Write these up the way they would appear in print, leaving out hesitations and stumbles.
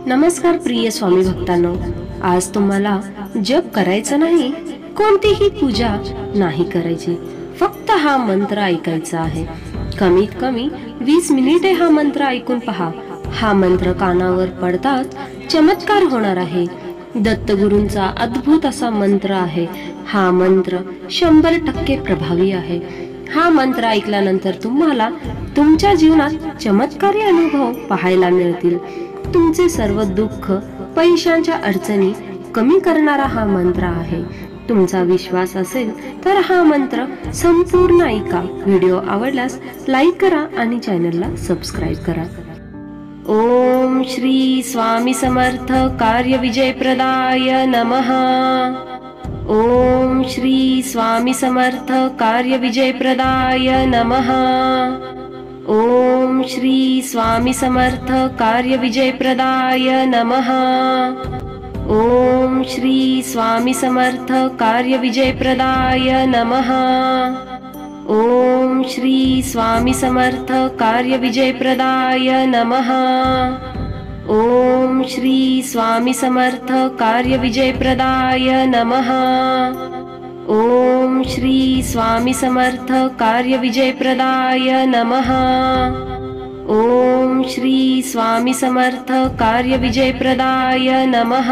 नमस्कार प्रिय स्वामी भक्तांनो, आज तुम्हाला जप करायचं नाही, कोणतीही पूजा नाही करायची, फक्त हा मंत्र ऐकायचा आहे। कमीत कमी 20 मिनिटे हा मंत्र ऐकून पहा। हा मंत्र कानावर पडताच चमत्कार होणार आहे। दत्तगुरूंचा अद्भुत असा मंत्र आहे। हा मंत्र 100% प्रभावी आहे। हा मंत्र ऐकल्यानंतर तुम्हाला तुमच्या जीवनात चमत्कारी अनुभव पाहायला मिळतील। तुमचे सर्व दुःख, पैशांच्या अडचणी कमी करणारा हा मंत्र आहे। तुमचा विश्वास असेल तर हा मंत्र संपूर्ण ऐका। व्हिडिओ आवडल्यास लाईक करा आणि चॅनलला सबस्क्राइब करा। ओम श्री स्वामी समर्थ कार्य विजय प्रदाय नमः। ओम श्री स्वामी समर्थ कार्य विजय प्रदाय नमः। ओम श्री स्वामी समर्थ कार्य विजय प्रदाय नमः। ओम श्री स्वामी समर्थ कार्य विजय प्रदाय नमः। ओम श्री स्वामी समर्थ कार्य विजय प्रदाय नमः। ओम श्री स्वामी समर्थ कार्य विजय प्रदाय नमः। ओम श्री स्वामी समर्थ कार्य विजय प्रदाय नमः। ओम श्री स्वामी समर्थ कार्य विजय प्रदाय नमः।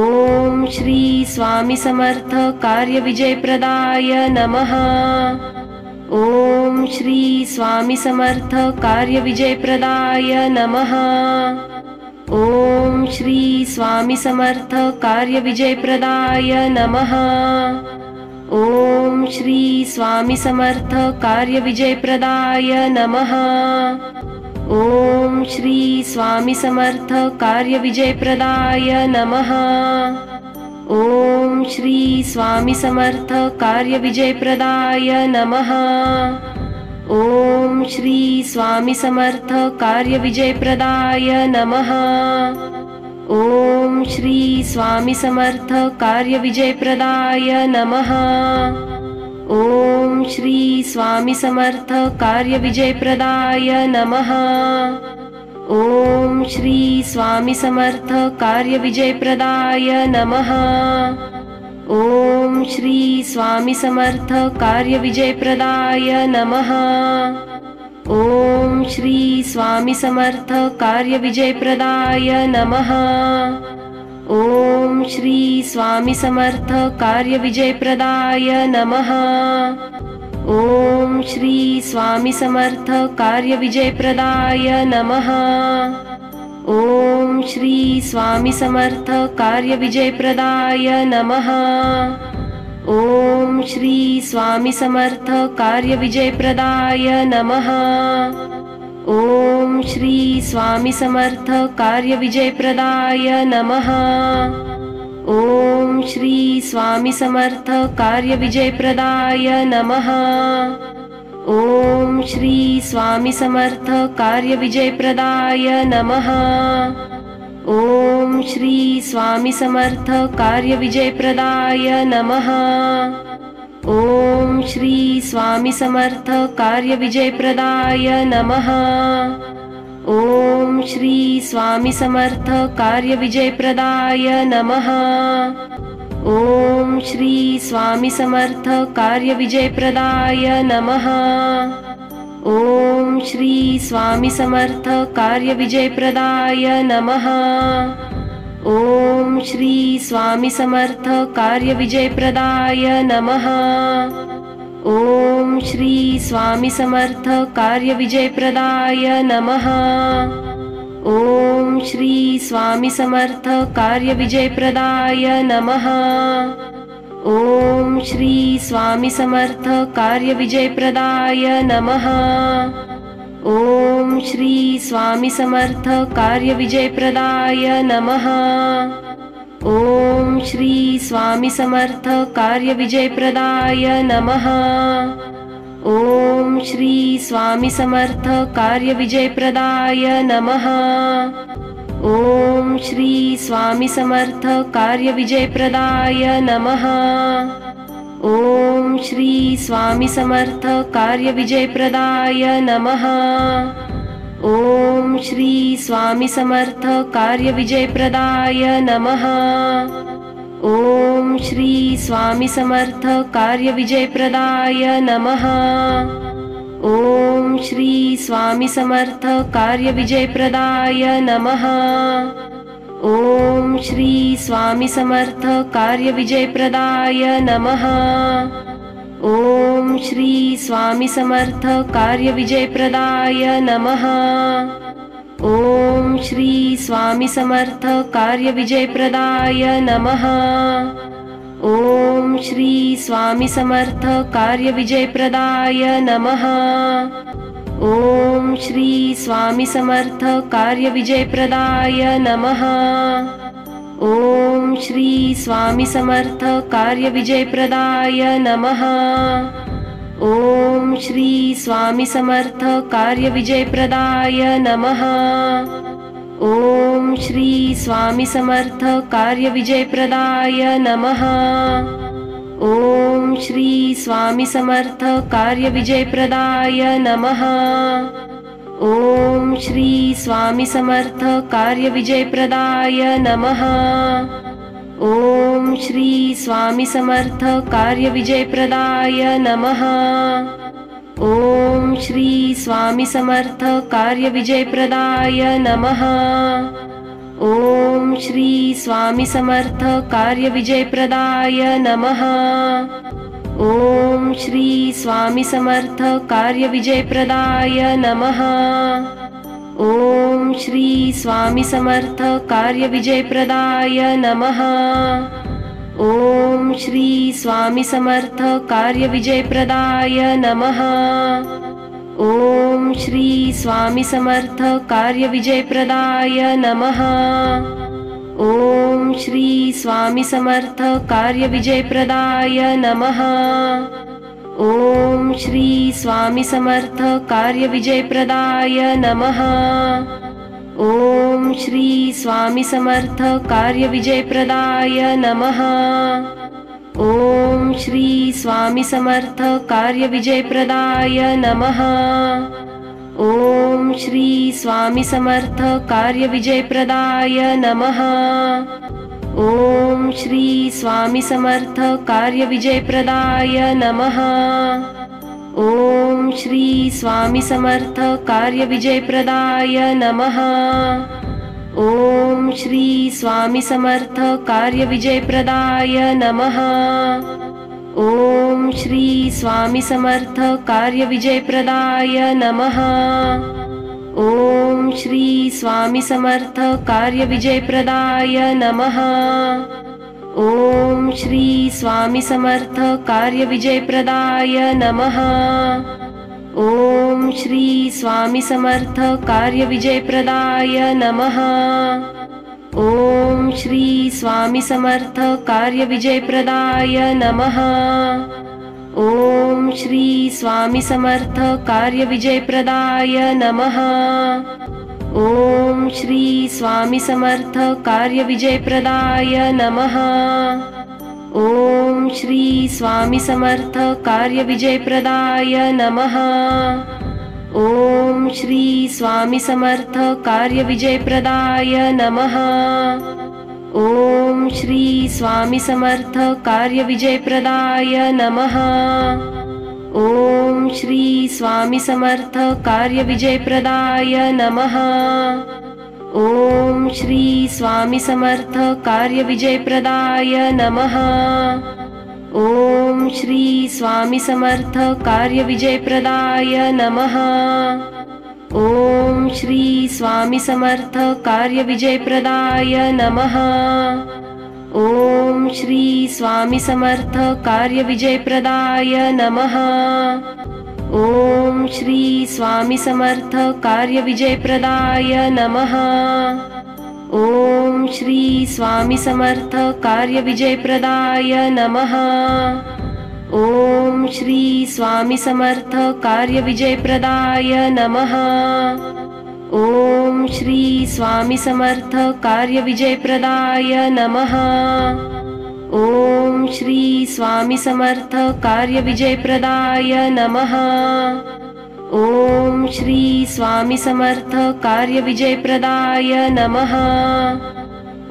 ओम श्री स्वामी समर्थ कार्य विजय प्रदाय नमः। ओम श्री स्वामी समर्थ कार्य विजय प्रदाय नमः। ओम श्री स्वामी समर्थ कार्य विजय प्रदाय नमः। ओम श्री स्वामी समर्थ कार्य विजय प्रदाय नमः। ओम श्री स्वामी समर्थ कार्य विजय प्रदाय नमः। ओम श्री स्वामी समर्थ कार्य विजय प्रदाय नमः। ओम श्री स्वामी समर्थ कार्य विजय प्रदाय नमः। ओम श्री स्वामी समर्थ कार्य विजय प्रदाय नमः। ओम श्री स्वामी समर्थ कार्य विजय प्रदाय नमः। ओम श्री स्वामी समर्थ कार्य विजय प्रदाय नमः। ओम श्री स्वामी समर्थ कार्य विजय प्रदाय नमः। ओम श्री स्वामी समर्थ कार्य विजय प्रदाय नमः। ओम श्री स्वामी समर्थ कार्य विजय प्रदाय नमः। ओम श्री स्वामी समर्थ कार्य विजय प्रदाय नमः। ओम श्री स्वामी समर्थ कार्य विजय प्रदाय नमः। ओम श्री स्वामी समर्थ कार्य विजय प्रदाय नमः। ओम श्री स्वामी समर्थ कार्य विजय प्रदाय नमः। ओम श्री स्वामी समर्थ कार्य विजय प्रदाय नमः। ओम श्री स्वामी समर्थ कार्य विजय प्रदाय नमः। ओम श्री स्वामी समर्थ कार्य विजय प्रदाय नमः। ओम श्री स्वामी समर्थ कार्य विजय प्रदाय नमः। ओम श्री स्वामी समर्थ कार्य विजय प्रदाय नमः। ओम श्री स्वामी समर्थ कार्य विजय प्रदाय नमः। ओम श्री स्वामी समर्थ कार्य विजय प्रदाय नमः। ओम श्री स्वामी समर्थ कार्य विजय प्रदाय नमः। ओम श्री स्वामी समर्थ कार्य विजय प्रदाय नमः। ओम श्री स्वामी समर्थ कार्य विजय प्रदाय नमः। ओम श्री स्वामी समर्थ कार्य विजय प्रदाय नमः। ओम श्री स्वामी समर्थ कार्य विजय प्रदाय नमः। ओम श्री स्वामी समर्थ कार्य विजय प्रदाय नमः। ओम श्री स्वामी समर्थ कार्य विजय प्रदाय नमः। ओम श्री स्वामी समर्थ कार्य विजय प्रदाय नमः। ओम श्री स्वामी समर्थ कार्य विजय प्रदाय नमः। ओम श्री स्वामी समर्थ कार्य विजयप्रदाय नमः। ओम श्री स्वामी समर्थ कार्य विजयप्रदाय नमः। ओम श्री स्वामी समर्थ कार्य विजयप्रदाय नमः। ओम श्री स्वामी समर्थ कार्य विजयप्रदाय नमः। ओम श्री स्वामी समर्थ कार्य विजयप्रदाय नमः। ओम श्री स्वामी समर्थ कार्य विजयप्रदाय नमः। ओम श्री स्वामी समर्थ कार्य विजयप्रदाय नमः। ओम श्री स्वामी समर्थ कार्य विजयप्रदाय नमः। ओम श्री स्वामी समर्थ कार्य विजयप्रदाय नमः। ओम श्री स्वामी समर्थ कार्य विजयप्रदाय नमः। ओम श्री स्वामी समर्थ कार्य विजयप्रदाय नमः। ओम श्री स्वामी समर्थ कार्य विजयप्रदाय नमः। ओम श्री स्वामी समर्थ कार्य विजयप्रदाय नमः। ओम श्री स्वामी समर्थ कार्य विजयप्रदाय नमः। ओम श्री स्वामी समर्थ कार्य विजयप्रदाय नमः। ओम श्री स्वामी समर्थ कार्य विजयप्रदाय नमः। ओम श्री स्वामी समर्थ कार्य विजयप्रदाय नमः। ओम श्री स्वामी समर्थ कार्य विजयप्रदाय नमः। ओम श्री स्वामी समर्थ कार्य विजयप्रदाय नमः। ओम श्री स्वामी समर्थ कार्य विजयप्रदाय नमः। ओम श्री स्वामी समर्थ कार्य विजयप्रदाय नमः। ओम श्री स्वामी समर्थ कार्य विजयप्रदाय नमः। ओम श्री स्वामी समर्थ कार्य विजयप्रदाय नमः। ओम श्री स्वामी समर्थ कार्य विजयप्रदाय नमः। ओम श्री स्वामी समर्थ कार्य विजयप्रदाय नमः। ओम श्री स्वामी समर्थ कार्य विजयप्रदाय नमः। ओम श्री स्वामी समर्थ कार्य विजयप्रदाय नमः। ओम श्री स्वामी समर्थ कार्य विजयप्रदाय नमः। ओम श्री स्वामी समर्थ कार्य विजयप्रदाय नमः। ओम श्री स्वामी समर्थ कार्य विजयप्रदाय नमः। ओम श्री स्वामी समर्थ कार्य विजयप्रदाय नमः। ओम श्री स्वामी समर्थ कार्य विजयप्रदाय नमः। ओम श्री स्वामी समर्थ कार्य विजयप्रदाय नमः। ओम श्री स्वामी समर्थ कार्य विजयप्रदाय नमः। ओम श्री स्वामी समर्थ कार्य विजयप्रदाय नमः। ओम श्री स्वामी समर्थ कार्य विजयप्रदाय नमः। ओम श्री स्वामी समर्थ कार्य विजयप्रदाय नमः। ओम श्री स्वामी समर्थ कार्य विजयप्रदाय नमः। ओम श्री स्वामी समर्थ कार्य विजयप्रदाय नमः। ओम श्री स्वामी समर्थ कार्य विजयप्रदाय नमः। ओम श्री स्वामी समर्थ कार्य विजयप्रदाय नमः। ओम श्री स्वामी समर्थ कार्य विजयप्रदाय नमः। ओम श्री स्वामी समर्थ कार्य विजयप्रदाय नमः। ओम श्री स्वामी समर्थ कार्य विजयप्रदाय नमः। ओम श्री स्वामी समर्थ कार्य विजयप्रदाय नमः। ओम श्री स्वामी समर्थ कार्य विजयप्रदाय नमः। ओम श्री स्वामी समर्थ कार्य विजयप्रदाय नमः। ओम श्री स्वामी समर्थ कार्य विजयप्रदाय नमः। ओम श्री स्वामी समर्थ कार्य विजयप्रदाय नमः।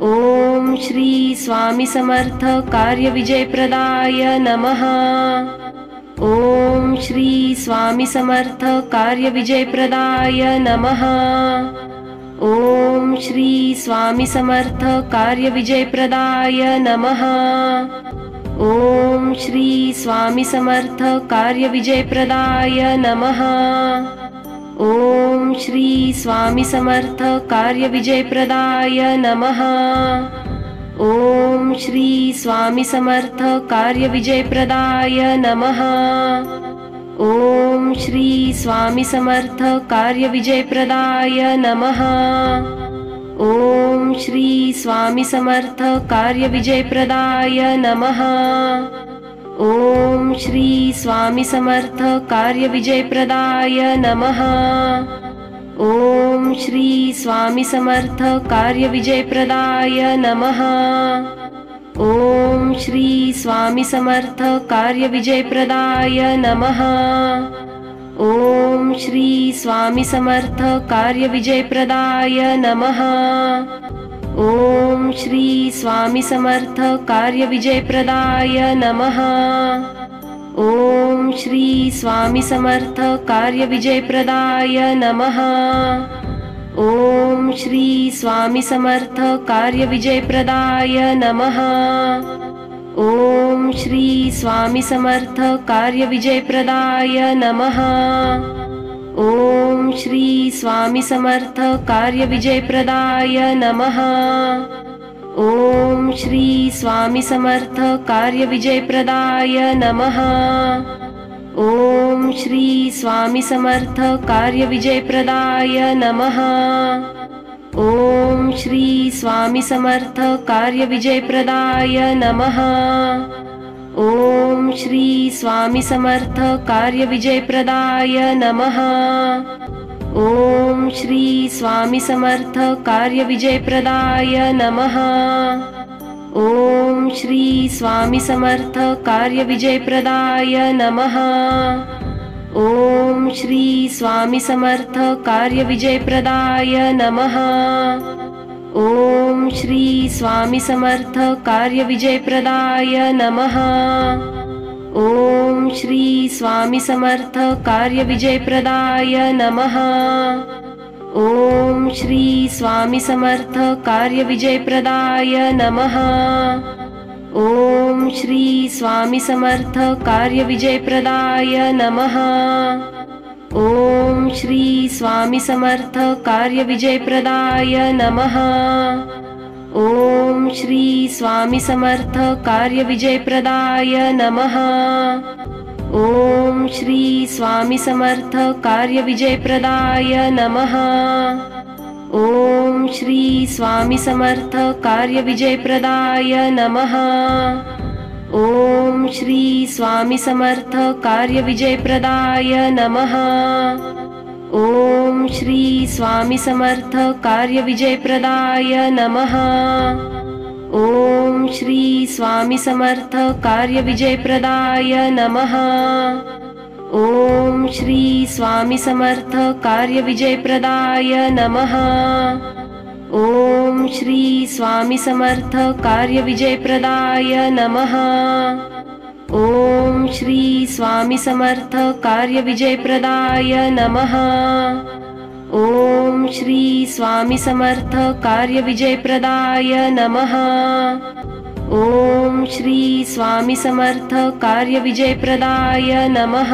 ओम श्री स्वामी समर्थ कार्य विजयप्रदाय नमः। ओम श्री स्वामी समर्थ कार्य विजयप्रदाय नमः। ओम श्री स्वामी समर्थ कार्य विजयप्रदाय नमः। ओम श्री स्वामी समर्थ कार्य विजयप्रदाय नमः। ओम श्री स्वामी समर्थ कार्य विजयप्रदाय नमः। ओम श्री स्वामी समर्थ कार्य विजयप्रदाय नमः। ओम श्री स्वामी समर्थ कार्य विजयप्रदाय नमः। ओम श्री स्वामी समर्थ कार्य विजयप्रदाय नमः। ओम श्री स्वामी समर्थ कार्य विजयप्रदाय नमः। ओम श्री स्वामी समर्थ कार्य विजयप्रदाय नमः। ओम श्री स्वामी समर्थ कार्य विजयप्रदाय नमः। ओम श्री स्वामी समर्थ कार्य विजयप्रदाय नमः। ओम श्री स्वामी समर्थ कार्य विजयप्रदाय नमः। ओम श्री स्वामी समर्थ कार्य विजयप्रदाय नमः। ओम श्री स्वामी समर्थ कार्य विजयप्रदाय नमः। ओम श्री स्वामी समर्थ कार्य विजयप्रदाय नमः। ओम श्री स्वामी समर्थ कार्य विजयप्रदाय नमः। ओम श्री स्वामी समर्थ कार्य विजयप्रदाय नमः। ओम श्री स्वामी समर्थ कार्य विजयप्रदाय नमः। ओम श्री स्वामी समर्थ कार्य विजयप्रदाय नमः। ओम श्री स्वामी समर्थ कार्य विजयप्रदाय नमः। ओम श्री स्वामी समर्थ कार्य विजयप्रदाय नमः। ओम श्री स्वामी समर्थ कार्य विजयप्रदाय नमः। ओम श्री स्वामी समर्थ कार्य विजयप्रदाय नमः। ओम श्री स्वामी समर्थ कार्य विजयप्रदाय नमः। ओम श्री स्वामी समर्थ कार्य विजयप्रदाय नमः। ओम श्री स्वामी समर्थ कार्य विजयप्रदाय नमः। ओम श्री स्वामी समर्थ कार्य विजयप्रदाय नमः। ओम श्री स्वामी समर्थ कार्य विजयप्रदाय नमः। ओम श्री स्वामी समर्थ कार्य विजयप्रदाय नमः। ओम श्री स्वामी समर्थ कार्य विजयप्रदाय नमः। ओम श्री स्वामी समर्थ कार्य विजयप्रदाय नमः। ओम श्री स्वामी समर्थ कार्य विजयप्रदाय नमः। ओम श्री स्वामी समर्थ कार्य विजयप्रदाय नमः। ओम श्री स्वामी समर्थ कार्य विजयप्रदाय नमः। ओम श्री स्वामी समर्थ कार्य विजयप्रदाय नमः। ओम श्री स्वामी समर्थ कार्य विजयप्रदाय नमः। ओम श्री स्वामी समर्थ कार्य विजयप्रदाय नमः। ओम श्री स्वामी समर्थ कार्य विजयप्रदाय नमः। ओम श्री स्वामी समर्थ कार्य विजयप्रदाय नमः।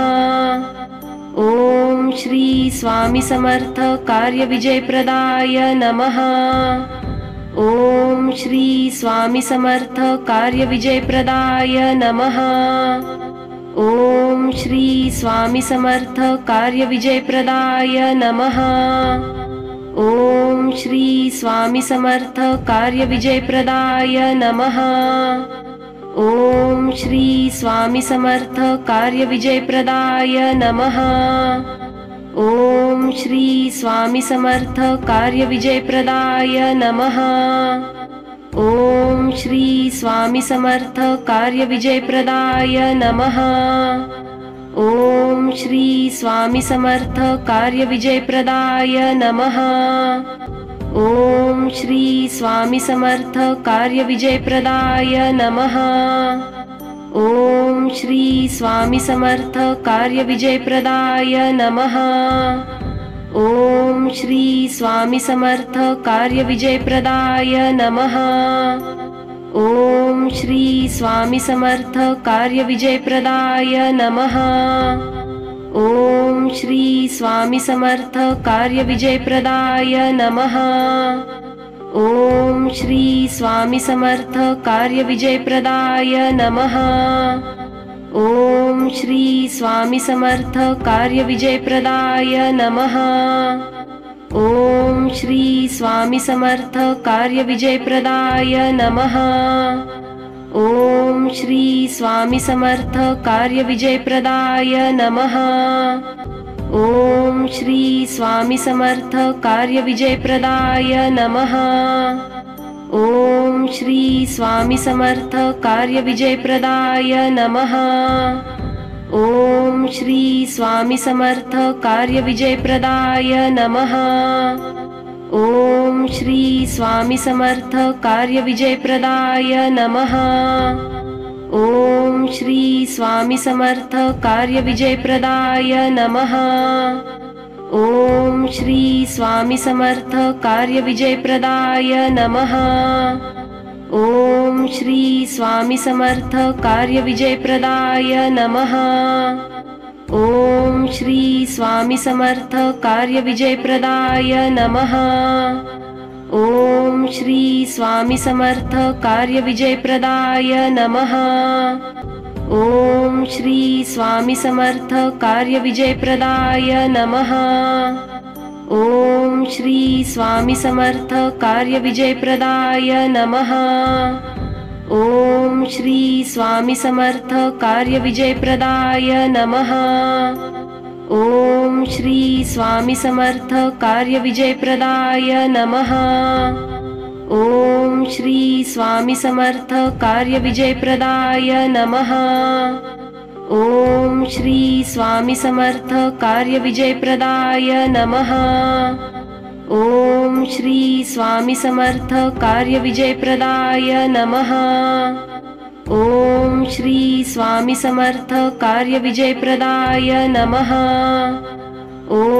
ओम श्री स्वामी समर्थ कार्य विजयप्रदाय नमः। ओम श्री स्वामी समर्थ कार्य विजयप्रदाय नमः। ओम श्री स्वामी समर्थ कार्य विजयप्रदाय नमः। ओम श्री स्वामी समर्थ कार्य विजयप्रदाय नमः। ओम श्री स्वामी समर्थ कार्य विजयप्रदाय नमः। ओम श्री स्वामी समर्थ कार्य विजयप्रदाय नमः। ओम श्री स्वामी समर्थ कार्य विजयप्रदाय नमः। ओम श्री स्वामी समर्थ कार्य विजयप्रदाय नमः। ओम श्री स्वामी समर्थ कार्य विजयप्रदाय नमः। ओम श्री स्वामी समर्थ कार्य विजयप्रदाय नमः। ओम श्री स्वामी समर्थ कार्य विजयप्रदाय नमः। ओम श्री स्वामी समर्थ कार्य विजयप्रदाय नमः। ओम श्री स्वामी समर्थ कार्य विजयप्रदाय नमः। ओम श्री स्वामी समर्थ कार्य विजयप्रदाय नमः। ओम श्री स्वामी समर्थ कार्य विजयप्रदाय नमः। ओम श्री स्वामी समर्थ कार्य विजयप्रदाय नमः। ओम श्री स्वामी समर्थ कार्य विजयप्रदाय नमः। ओम श्री स्वामी समर्थ कार्य विजयप्रदाय नमः। ओम श्री स्वामी समर्थ कार्य विजयप्रदाय नमः। ओम श्री स्वामी समर्थ कार्य विजयप्रदाय नमः। ओम श्री स्वामी समर्थ कार्य विजयप्रदाय नमः। ओम श्री स्वामी समर्थ कार्य विजयप्रदाय नमः। ओम श्री स्वामी समर्थ कार्य विजयप्रदाय नमः। ओम श्री स्वामी समर्थ कार्य विजयप्रदाय नमः। ओम श्री स्वामी समर्थ कार्य विजयप्रदाय नमः। ओम श्री स्वामी समर्थ कार्य विजयप्रदाय नमः। ओम श्री स्वामी समर्थ कार्य विजयप्रदाय नमः। ओम श्री स्वामी समर्थ कार्य विजयप्रदाय नमः। ओम श्री स्वामी समर्थ कार्य विजयप्रदाय नमः। ओम श्री स्वामी समर्थ कार्य विजयप्रदाय नमः। ओम श्री स्वामी समर्थ कार्य विजयप्रदाय नमः। ओम श्री स्वामी समर्थ कार्य विजयप्रदाय नमः। ओम श्री स्वामी समर्थ कार्य विजयप्रदाय नमः। ओम श्री स्वामी समर्थ कार्य विजयप्रदाय नमः।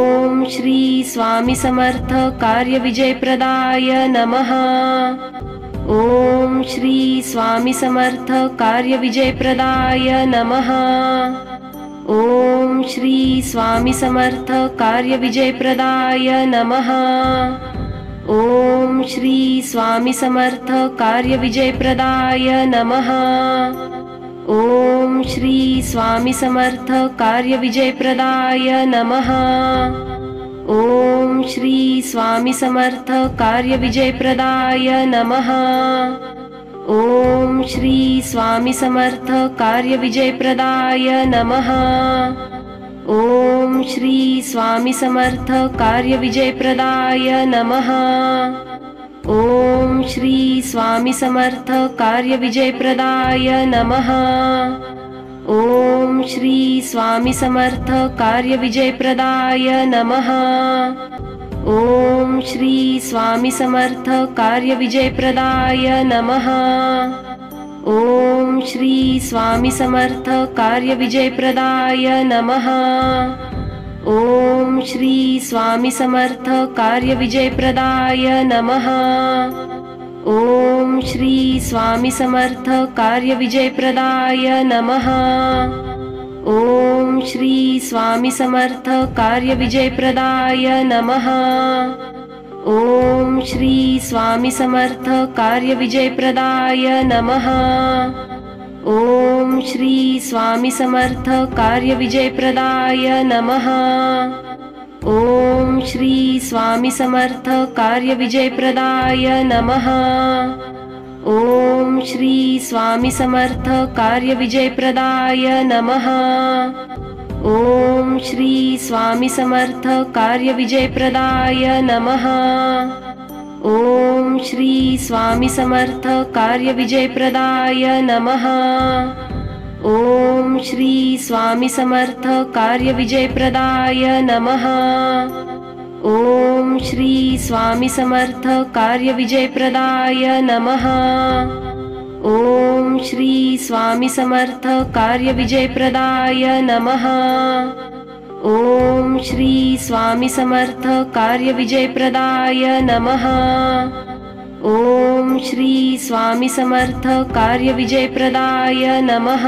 ओम श्री स्वामी समर्थ कार्य विजयप्रदाय नमः। ओम श्री स्वामी समर्थ कार्य विजयप्रदाय नमः। ओम श्री स्वामी समर्थ कार्य विजयप्रदाय नमः। ओम श्री स्वामी समर्थ कार्य विजयप्रदाय नमः। ओम श्री स्वामी समर्थ कार्य विजयप्रदाय नमः। ओम श्री स्वामी समर्थ कार्य विजयप्रदाय नमः। ओम श्री स्वामी समर्थ कार्य विजयप्रदाय नमः। ओम श्री स्वामी समर्थ कार्य विजयप्रदाय नमः। ओम श्री स्वामी समर्थ कार्य विजयप्रदाय नमः। ओम श्री स्वामी समर्थ कार्य विजयप्रदाय नमः। ओम श्री स्वामी समर्थ कार्य विजयप्रदाय नमः। ओम श्री स्वामी समर्थ कार्य विजयप्रदाय नमः। ओम श्री स्वामी समर्थ कार्य विजयप्रदाय नमः। ओम श्री स्वामी समर्थ कार्य विजयप्रदाय नमः। ओम श्री स्वामी समर्थ कार्य विजयप्रदाय नमः। ओम श्री स्वामी समर्थ कार्य विजयप्रदाय नमः। ओम श्री स्वामी समर्थ कार्य विजयप्रदाय नमः। ओम श्री स्वामी समर्थ कार्य विजयप्रदाय नमः। ओम श्री स्वामी समर्थ कार्य विजयप्रदाय नमः। ओम श्री स्वामी समर्थ कार्य विजयप्रदाय नमः। ओम श्री स्वामी समर्थ कार्य विजयप्रदाय नमः। ओम श्री स्वामी समर्थ कार्य विजयप्रदाय नमः। ओम श्री स्वामी समर्थ कार्य विजयप्रदाय नमः। ओम श्री स्वामी समर्थ कार्य विजयप्रदाय नमः। ओम श्री स्वामी समर्थ कार्य विजयप्रदाय नमः। ओम श्री स्वामी समर्थ कार्य विजयप्रदाय नमः।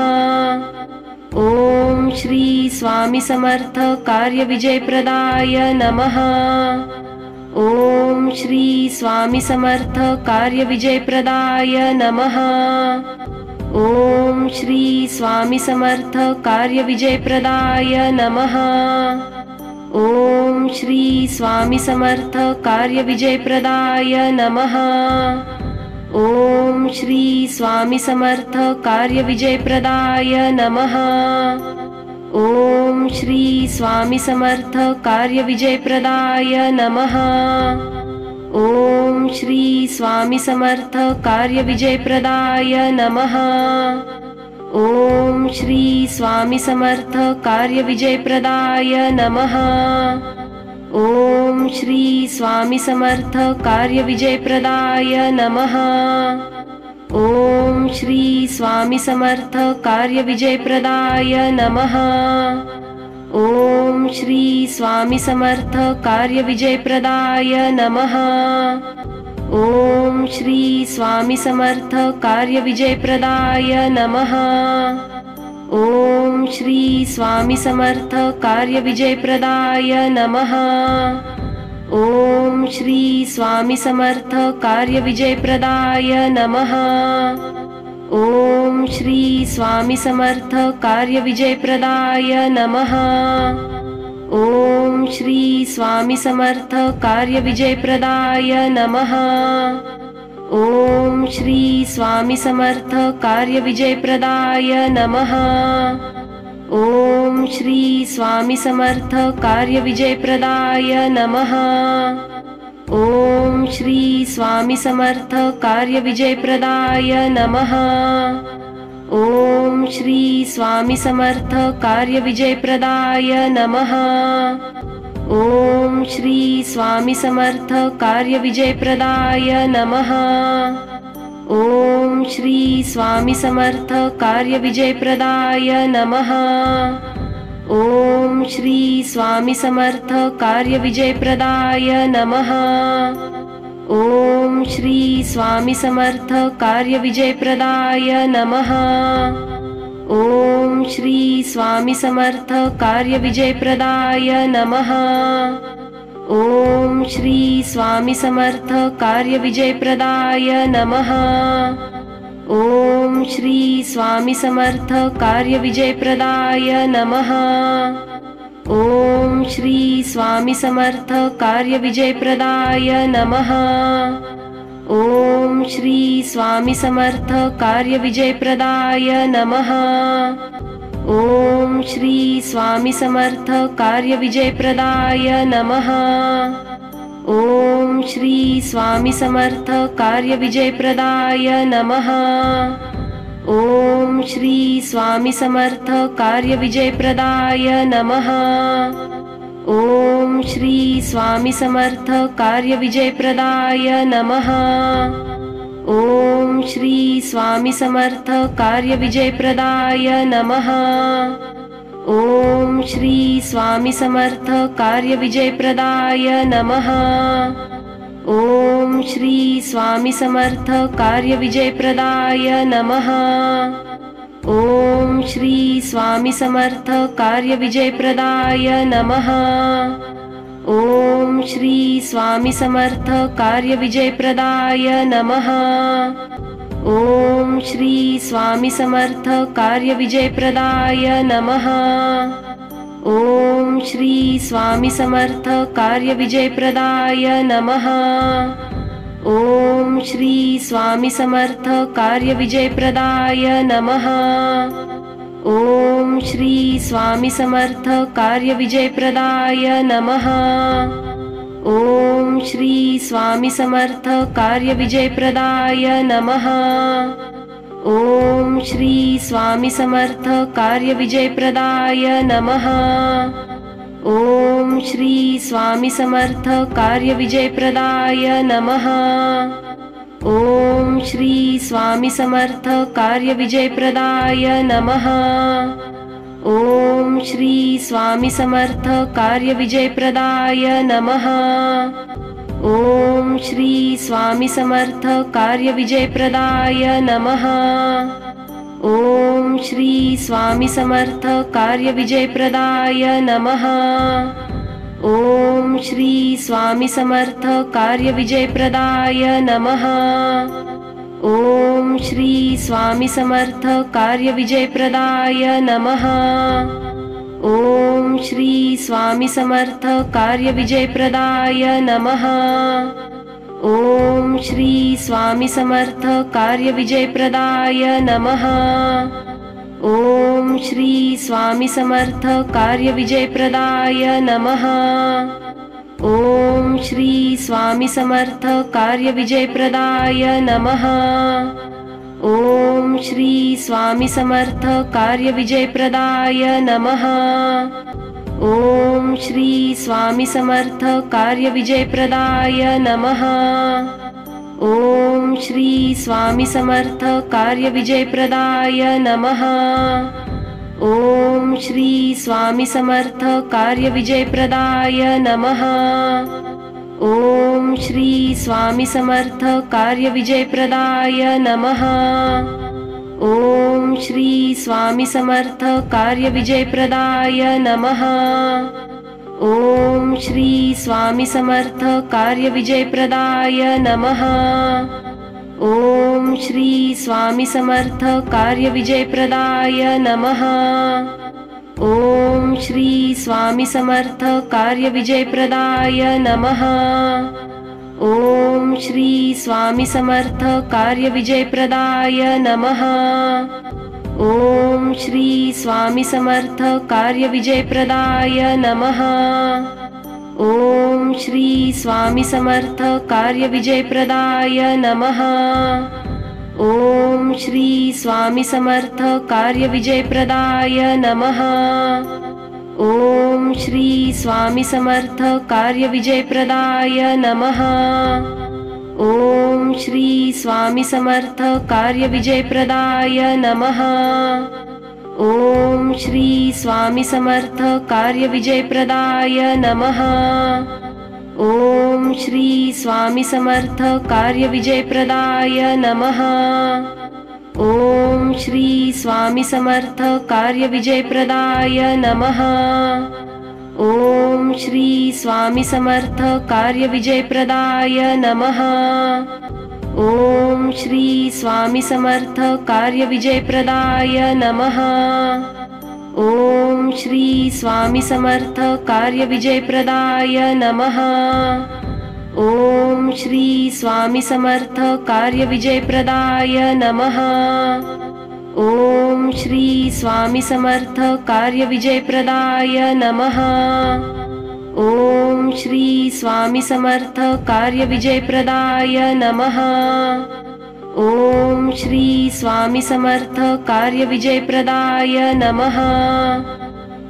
ओम श्री स्वामी समर्थ कार्य विजयप्रदाय नमः। ओम श्री स्वामी समर्थ कार्य विजयप्रदाय नमः। ओम श्री स्वामी समर्थ कार्य विजयप्रदाय नमः। ओम श्री स्वामी समर्थ कार्य विजयप्रदाय नमः। ओम श्री स्वामी समर्थ कार्य विजयप्रदाय नमः। ओम श्री स्वामी समर्थ कार्य विजयप्रदाय नमः। ओम श्री स्वामी समर्थ कार्य विजयप्रदाय नमः। ओम श्री स्वामी समर्थ कार्य विजयप्रदाय नमः। ओम श्री स्वामी समर्थ कार्य विजयप्रदाय नमः। ओम श्री स्वामी समर्थ कार्य विजयप्रदाय नमः। ओम श्री स्वामी समर्थ कार्य विजयप्रदाय नमः। ओम श्री स्वामी समर्थ कार्य विजयप्रदाय नमः। ओम श्री स्वामी समर्थ कार्य विजयप्रदाय नमः। ओम श्री स्वामी समर्थ कार्य विजयप्रदाय नमः। ओम श्री स्वामी समर्थ कार्य विजयप्रदाय नमः। ओम श्री स्वामी समर्थ कार्य विजयप्रदाय नमः। ओम श्री स्वामी समर्थ कार्य विजयप्रदाय नमः। ओम श्री स्वामी समर्थ कार्य विजयप्रदाय नमः। ओम श्री स्वामी समर्थ कार्य विजयप्रदाय नमः। ओम श्री स्वामी समर्थ कार्य विजयप्रदाय नमः। ओम श्री स्वामी समर्थ कार्य विजयप्रदाय नमः। ओम श्री स्वामी समर्थ कार्य विजयप्रदाय नमः। ओम श्री स्वामी समर्थ कार्य विजयप्रदाय नमः। ओम श्री स्वामी समर्थ कार्य विजयप्रदाय नमः। ओम श्री स्वामी समर्थ कार्य विजयप्रदाय नमः। ओम श्री स्वामी समर्थ कार्य विजयप्रदाय नमः। ओम श्री स्वामी समर्थ कार्य विजयप्रदाय नमः। ओम श्री स्वामी समर्थ कार्य विजयप्रदाय नमः। ओम श्री स्वामी समर्थ कार्य विजयप्रदाय नमः। ओम श्री स्वामी समर्थ कार्य विजयप्रदाय नमः। ओम श्री स्वामी समर्थ कार्य विजयप्रदाय नमः। ओम श्री स्वामी समर्थ कार्य विजयप्रदाय नमः। ओम श्री स्वामी समर्थ कार्य विजयप्रदाय नमः। ओम श्री स्वामी समर्थ कार्य विजयप्रदाय नमः। ओम श्री स्वामी समर्थ कार्य विजयप्रदाय नमः। ओम श्री स्वामी समर्थ कार्य विजयप्रदाय नमः। ओम श्री स्वामी समर्थ कार्य विजयप्रदाय नमः। ओम श्री स्वामी समर्थ कार्य विजयप्रदाय नमः। ओम श्री स्वामी समर्थ कार्य विजयप्रदाय नमः। ओम श्री स्वामी समर्थ कार्य विजयप्रदाय नमः। ओम श्री स्वामी समर्थ कार्य विजयप्रदाय नमः। ओम श्री स्वामी समर्थ कार्य विजयप्रदाय नमः। ओम श्री स्वामी समर्थ कार्य विजयप्रदाय नमः। ओम श्री स्वामी समर्थ कार्य विजयप्रदाय नमः। ओम श्री स्वामी समर्थ कार्य विजयप्रदाय नमः। ओम श्री स्वामी समर्थ कार्य विजयप्रदाय नमः। ओम श्री स्वामी समर्थ कार्य विजयप्रदाय नमः। ओम श्री स्वामी समर्थ कार्य विजयप्रदाय नमः। ओम श्री स्वामी समर्थ कार्य विजयप्रदाय नमः। ओम श्री स्वामी समर्थ कार्य विजयप्रदाय नमः। ओम श्री स्वामी समर्थ कार्य विजयप्रदाय नमः। ओम श्री स्वामी समर्थ कार्य विजयप्रदाय नमः। ओम श्री स्वामी समर्थ कार्य विजयप्रदाय नमः। ओम श्री स्वामी समर्थ कार्य विजयप्रदाय नमः। ओम श्री स्वामी समर्थ कार्य विजयप्रदाय नमः। ओम श्री स्वामी समर्थ कार्य विजयप्रदाय नमः। ओम श्री स्वामी समर्थ कार्य विजयप्रदाय नमः। ओम श्री स्वामी समर्थ कार्य विजयप्रदाय नमः। ओम श्री स्वामी समर्थ कार्य विजयप्रदाय नमः। ओम श्री स्वामी समर्थ कार्य विजयप्रदाय नमः। ओम श्री स्वामी समर्थ कार्य विजयप्रदाय नमः। ओम श्री स्वामी समर्थ कार्य विजयप्रदाय नमः। ओम श्री स्वामी समर्थ कार्य विजयप्रदाय नमः। ओम श्री स्वामी समर्थ कार्य विजयप्रदाय नमः। ओम श्री स्वामी समर्थ कार्य विजयप्रदाय नमः। ओम श्री स्वामी समर्थ कार्य विजयप्रदाय नमः। ओम श्री स्वामी समर्थ कार्य विजयप्रदाय नमः। ओम श्री स्वामी समर्थ कार्य विजयप्रदाय नमः। ओम श्री स्वामी समर्थ कार्य विजयप्रदाय नमः। ओम श्री स्वामी समर्थ कार्य विजयप्रदाय नमः। ओम श्री स्वामी समर्थ कार्य विजयप्रदाय नमः। ओम श्री स्वामी समर्थ कार्य विजयप्रदाय नमः। ओम श्री स्वामी समर्थ कार्य विजयप्रदाय नमः। ओम श्री स्वामी समर्थ कार्य विजयप्रदाय नमः। ओम श्री स्वामी समर्थ कार्य विजयप्रदाय नमः। ओम श्री स्वामी समर्थ कार्य विजयप्रदाय नमः। ओम श्री स्वामी समर्थ कार्य विजयप्रदाय नमः। ओम श्री स्वामी समर्थ कार्य विजयप्रदाय नमः। ओम श्री स्वामी समर्थ कार्य विजयप्रदाय नमः। ओम श्री स्वामी समर्थ कार्य विजयप्रदाय नमः।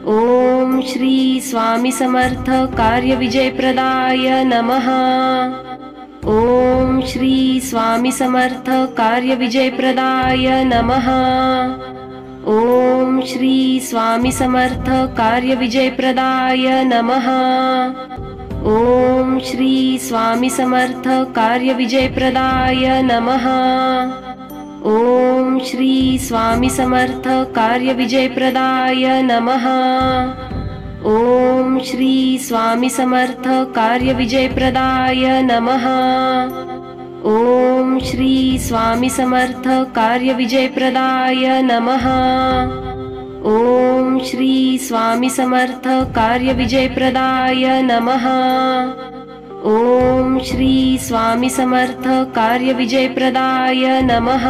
ओम श्री स्वामी समर्थ कार्य विजयप्रदाय नमः। ओम श्री स्वामी समर्थ कार्य विजयप्रदाय नमः। ओम श्री स्वामी समर्थ कार्य विजयप्रदाय नमः। ओम श्री स्वामी समर्थ कार्य विजयप्रदाय नमः। ओम श्री स्वामी समर्थ कार्य विजयप्रदाय नमः। ओम श्री स्वामी समर्थ कार्य विजयप्रदाय नमः। ओम श्री स्वामी समर्थ कार्य विजयप्रदाय नमः। ओम श्री स्वामी समर्थ कार्य विजयप्रदाय नमः। ओम श्री स्वामी समर्थ कार्य विजयप्रदाय नमः।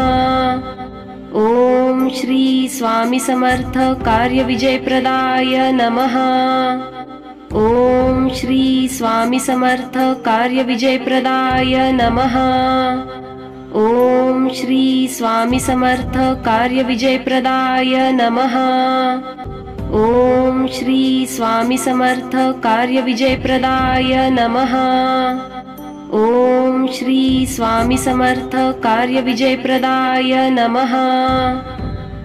ओम श्री स्वामी समर्थ कार्य विजयप्रदाय नमः। ओम श्री स्वामी समर्थ कार्य विजयप्रदाय नमः। ओम श्री स्वामी समर्थ कार्य विजयप्रदाय नमः। ओम श्री स्वामी समर्थ कार्य विजयप्रदाय नमः। ओम श्री स्वामी समर्थ कार्य विजयप्रदाय नमः।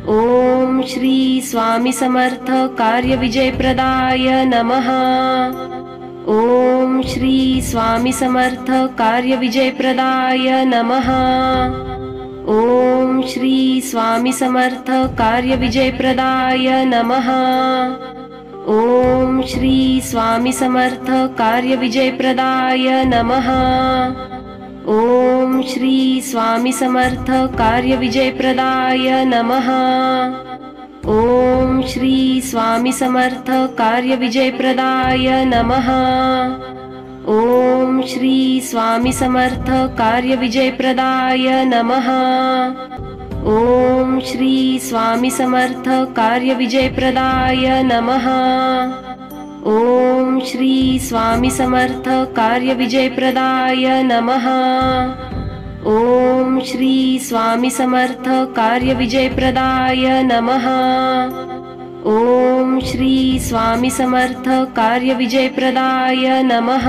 ओम श्री स्वामी समर्थ कार्य विजयप्रदाय नमः। ओम श्री स्वामी समर्थ कार्य विजयप्रदाय नमः। ओम श्री स्वामी समर्थ कार्य विजयप्रदाय नमः। ओम श्री स्वामी समर्थ कार्य विजयप्रदाय नमः। ओम श्री स्वामी समर्थ कार्य विजयप्रदाय नमः। ओम श्री स्वामी समर्थ कार्य विजयप्रदाय नमः। ओम श्री स्वामी समर्थ कार्य विजयप्रदाय नमः। ओम श्री स्वामी समर्थ कार्य विजयप्रदाय नमः। ओम श्री स्वामी समर्थ कार्य विजयप्रदाय नमः। ओम श्री स्वामी समर्थ कार्य विजयप्रदाय नमः। ओम श्री स्वामी समर्थ कार्य विजयप्रदाय नमः।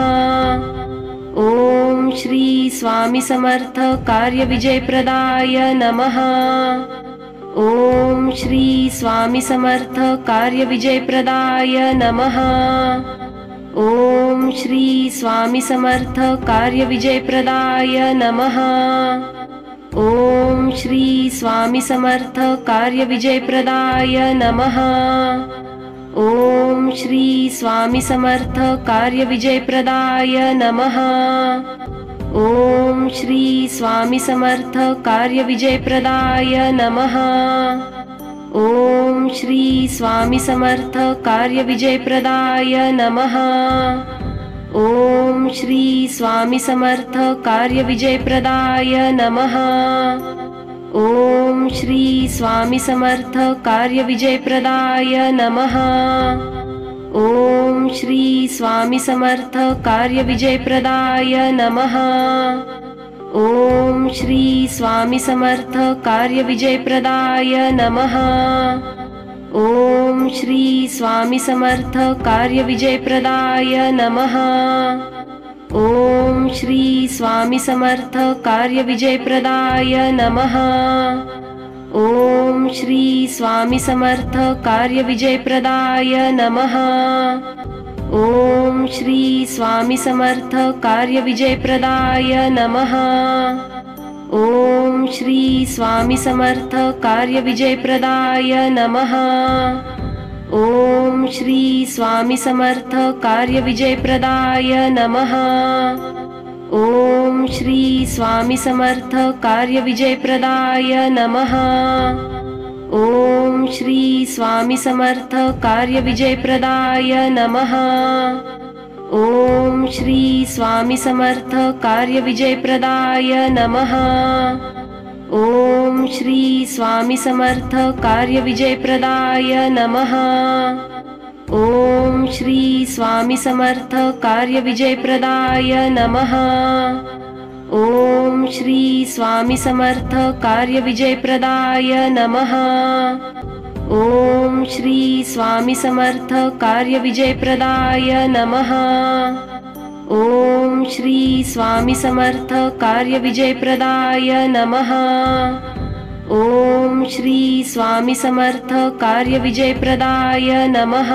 ओम श्री स्वामी समर्थ कार्य विजयप्रदाय नमः। ओम श्री स्वामी समर्थ कार्य विजयप्रदाय नमः। ओम श्री स्वामी समर्थ कार्य विजयप्रदाय नमः। ओम श्री स्वामी समर्थ कार्य विजयप्रदाय नमः। ओम श्री स्वामी समर्थ कार्य विजयप्रदाय नमः। ओम श्री स्वामी समर्थ कार्य विजयप्रदाय नमः। ओम श्री स्वामी समर्थ कार्य विजयप्रदाय नमः। ओम श्री स्वामी समर्थ कार्य विजयप्रदाय नमः। ओम श्री स्वामी समर्थ कार्य विजयप्रदाय नमः। ओम श्री स्वामी समर्थ कार्य विजयप्रदाय नमः। ओम श्री स्वामी समर्थ कार्य विजयप्रदाय नमः। ओम श्री स्वामी समर्थ कार्य विजयप्रदाय नमः। ओम श्री स्वामी समर्थ कार्य विजयप्रदाय नमः। ओम श्री स्वामी समर्थ कार्य विजयप्रदाय नमः। ओम श्री स्वामी समर्थ कार्य विजयप्रदाय नमः। ओम श्री स्वामी समर्थ कार्य विजयप्रदाय नमः। ओम श्री स्वामी समर्थ कार्य विजयप्रदाय नमः। ओम श्री स्वामी समर्थ कार्य विजयप्रदाय नमः। ओम श्री स्वामी समर्थ कार्य विजयप्रदाय नमः। ओम श्री स्वामी समर्थ कार्य विजयप्रदाय नमः। ओम श्री स्वामी समर्थ कार्य विजयप्रदाय नमः। ओम श्री स्वामी समर्थ कार्य विजयप्रदाय नमः। ओम श्री स्वामी समर्थ कार्य विजयप्रदाय नमः। ओम श्री स्वामी समर्थ कार्य विजयप्रदाय नमः। ओम श्री स्वामी समर्थ कार्य विजयप्रदाय नमः। ओम श्री स्वामी समर्थ कार्य विजयप्रदाय नमः।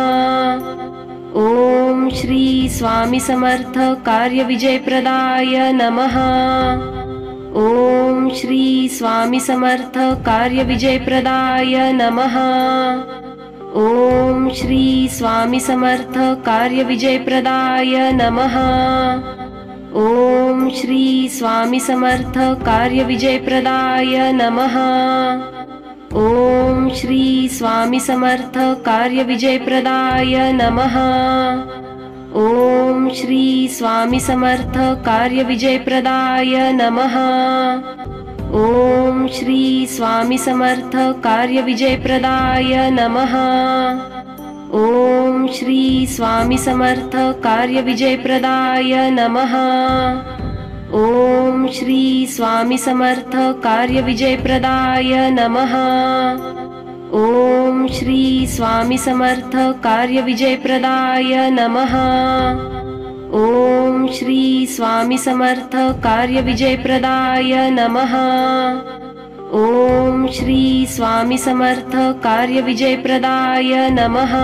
ओम श्री स्वामी समर्थ कार्य विजयप्रदाय नमः। ओम श्री स्वामी समर्थ कार्य विजयप्रदाय नमः। ओम श्री स्वामी समर्थ कार्य विजयप्रदाय नमः। ओम श्री स्वामी समर्थ कार्य विजयप्रदाय नमः। ओम श्री स्वामी समर्थ कार्य विजयप्रदाय नमः। ओम श्री स्वामी समर्थ कार्य विजयप्रदाय नमः। ओम श्री स्वामी समर्थ कार्य विजयप्रदाय नमः। ओम श्री स्वामी समर्थ कार्य विजयप्रदाय नमः। ओम श्री स्वामी समर्थ कार्य विजयप्रदाय नमः। ओम श्री स्वामी समर्थ कार्य विजयप्रदाय नमः। ओम श्री स्वामी समर्थ कार्य विजयप्रदाय नमः। ओम श्री स्वामी समर्थ कार्य विजयप्रदाय नमः।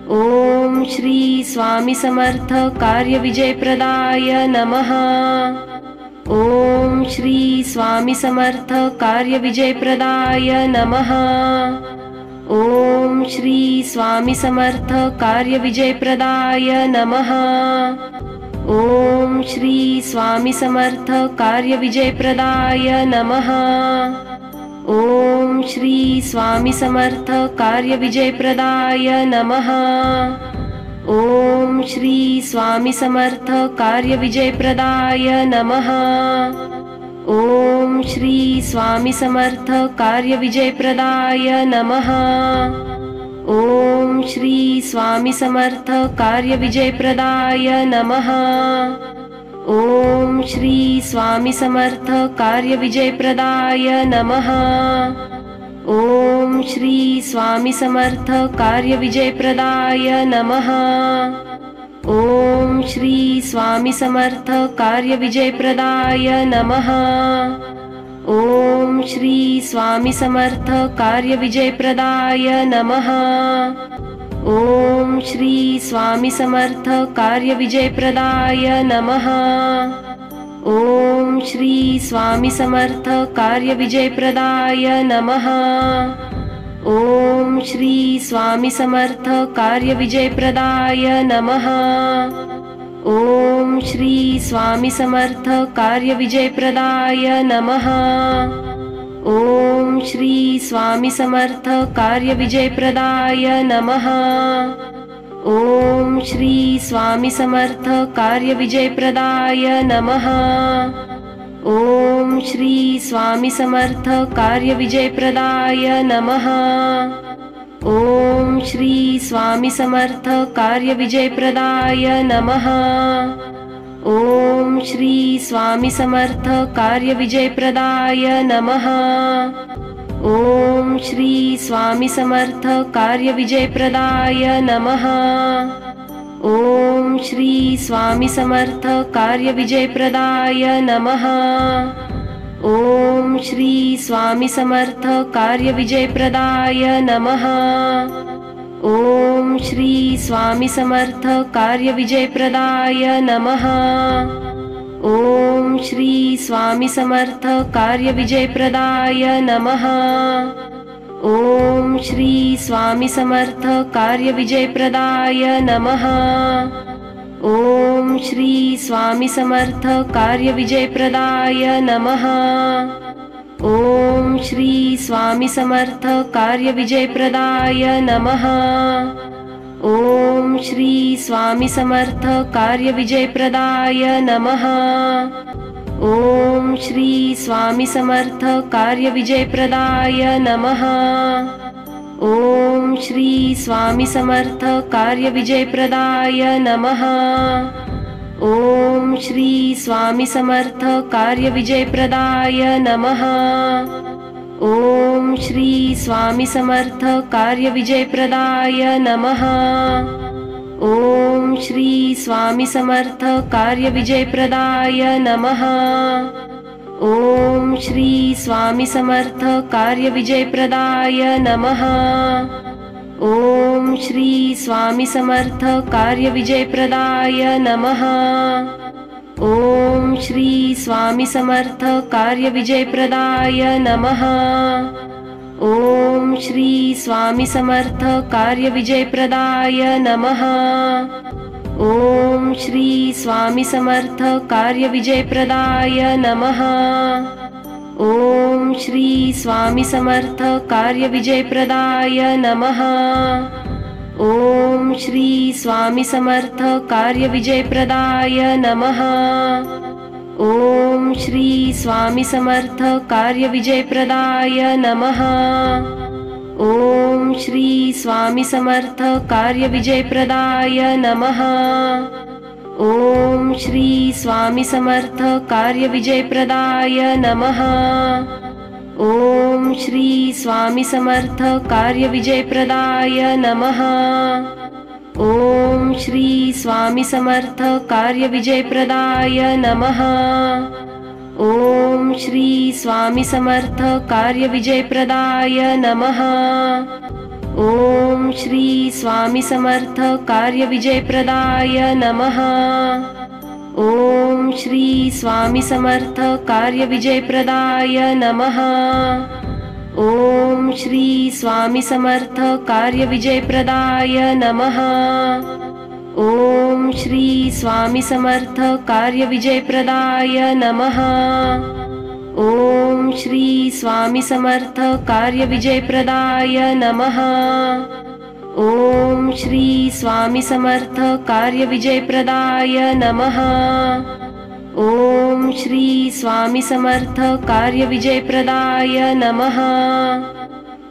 ओम श्री स्वामी समर्थ कार्य विजयप्रदाय नमः। ओम श्री स्वामी समर्थ कार्य विजयप्रदाय नमः। ओम श्री स्वामी समर्थ कार्य विजयप्रदाय नमः। ओम श्री स्वामी समर्थ कार्य विजयप्रदाय नमः। ओम श्री स्वामी समर्थ कार्य विजयप्रदाय नमः। ओम श्री स्वामी समर्थ कार्य विजयप्रदाय नमः। ओम श्री स्वामी समर्थ कार्य विजयप्रदाय नमः। ओम श्री स्वामी समर्थ कार्य विजयप्रदाय नमः। ओम श्री स्वामी समर्थ कार्य विजयप्रदाय नमः। ओम श्री स्वामी समर्थ कार्य विजयप्रदाय नमः। ओम श्री स्वामी समर्थ कार्य विजयप्रदाय नमः। ओम श्री स्वामी समर्थ कार्य विजयप्रदाय नमः। ओम श्री स्वामी समर्थ कार्य विजयप्रदाय नमः। ओम श्री स्वामी समर्थ कार्य विजयप्रदाय नमः। ओम श्री स्वामी समर्थ कार्य विजयप्रदाय नमः। ओम श्री स्वामी समर्थ कार्य विजयप्रदाय नमः। ओम श्री स्वामी समर्थ कार्य विजयप्रदाय नमः। ओम श्री स्वामी समर्थ कार्य विजयप्रदाय नमः। ओम श्री स्वामी समर्थ कार्य विजयप्रदाय नमः। ओम श्री स्वामी समर्थ कार्य विजयप्रदाय नमः। ओम श्री स्वामी समर्थ कार्य विजयप्रदाय नमः। ओम श्री स्वामी समर्थ कार्य विजयप्रदाय नमः। ओम श्री स्वामी समर्थ कार्य विजयप्रदाय नमः। ओम श्री स्वामी समर्थ कार्य विजयप्रदाय नमः। ओम श्री स्वामी समर्थ कार्य विजयप्रदाय नमः। ओम श्री स्वामी समर्थ कार्य विजयप्रदाय नमः। ओम श्री स्वामी समर्थ कार्य विजयप्रदाय नमः। ओम श्री स्वामी समर्थ कार्य विजयप्रदाय नमः। ओम श्री स्वामी समर्थ कार्य विजयप्रदाय नमः। ओम श्री स्वामी समर्थ कार्य विजयप्रदाय नमः। ओम श्री स्वामी समर्थ कार्य विजयप्रदाय नमः। ओम श्री स्वामी समर्थ कार्य विजयप्रदाय नमः। ओम श्री स्वामी समर्थ कार्य विजयप्रदाय नमः। ओम श्री स्वामी समर्थ कार्य विजयप्रदाय नमः। ओम श्री स्वामी समर्थ कार्य विजयप्रदाय नमः। ओम श्री स्वामी समर्थ कार्य विजयप्रदाय नमः। ओम श्री स्वामी समर्थ कार्य विजयप्रदाय नमः। ओम श्री स्वामी समर्थ कार्य विजयप्रदाय नमः। ओम श्री स्वामी समर्थ कार्य विजयप्रदाय नमः। ओम श्री स्वामी समर्थ कार्य विजयप्रदाय नमः। ओम श्री स्वामी समर्थ कार्य विजयप्रदाय नमः। ओम श्री स्वामी समर्थ कार्य विजयप्रदाय नमः। ओम श्री स्वामी समर्थ कार्य विजयप्रदाय नमः। ओम श्री स्वामी समर्थ कार्य विजयप्रदाय नमः। ओम श्री स्वामी समर्थ कार्य विजयप्रदाय नमः। ओम श्री स्वामी समर्थ कार्य विजयप्रदाय नमः। ओम श्री स्वामी समर्थ कार्य विजयप्रदाय नमः। ओम श्री स्वामी समर्थ कार्य विजयप्रदाय नमः। ओम श्री स्वामी समर्थ कार्य विजयप्रदाय नमः। ओम श्री स्वामी समर्थ कार्य विजयप्रदाय नमः। ओम श्री स्वामी समर्थ कार्य विजयप्रदाय नमः। ओम श्री स्वामी समर्थ कार्य विजयप्रदाय नमः। ओम श्री स्वामी समर्थ कार्य विजयप्रदाय नमः। ओम श्री स्वामी समर्थ कार्य विजयप्रदाय नमः। ओम श्री स्वामी समर्थ कार्य विजयप्रदाय नमः।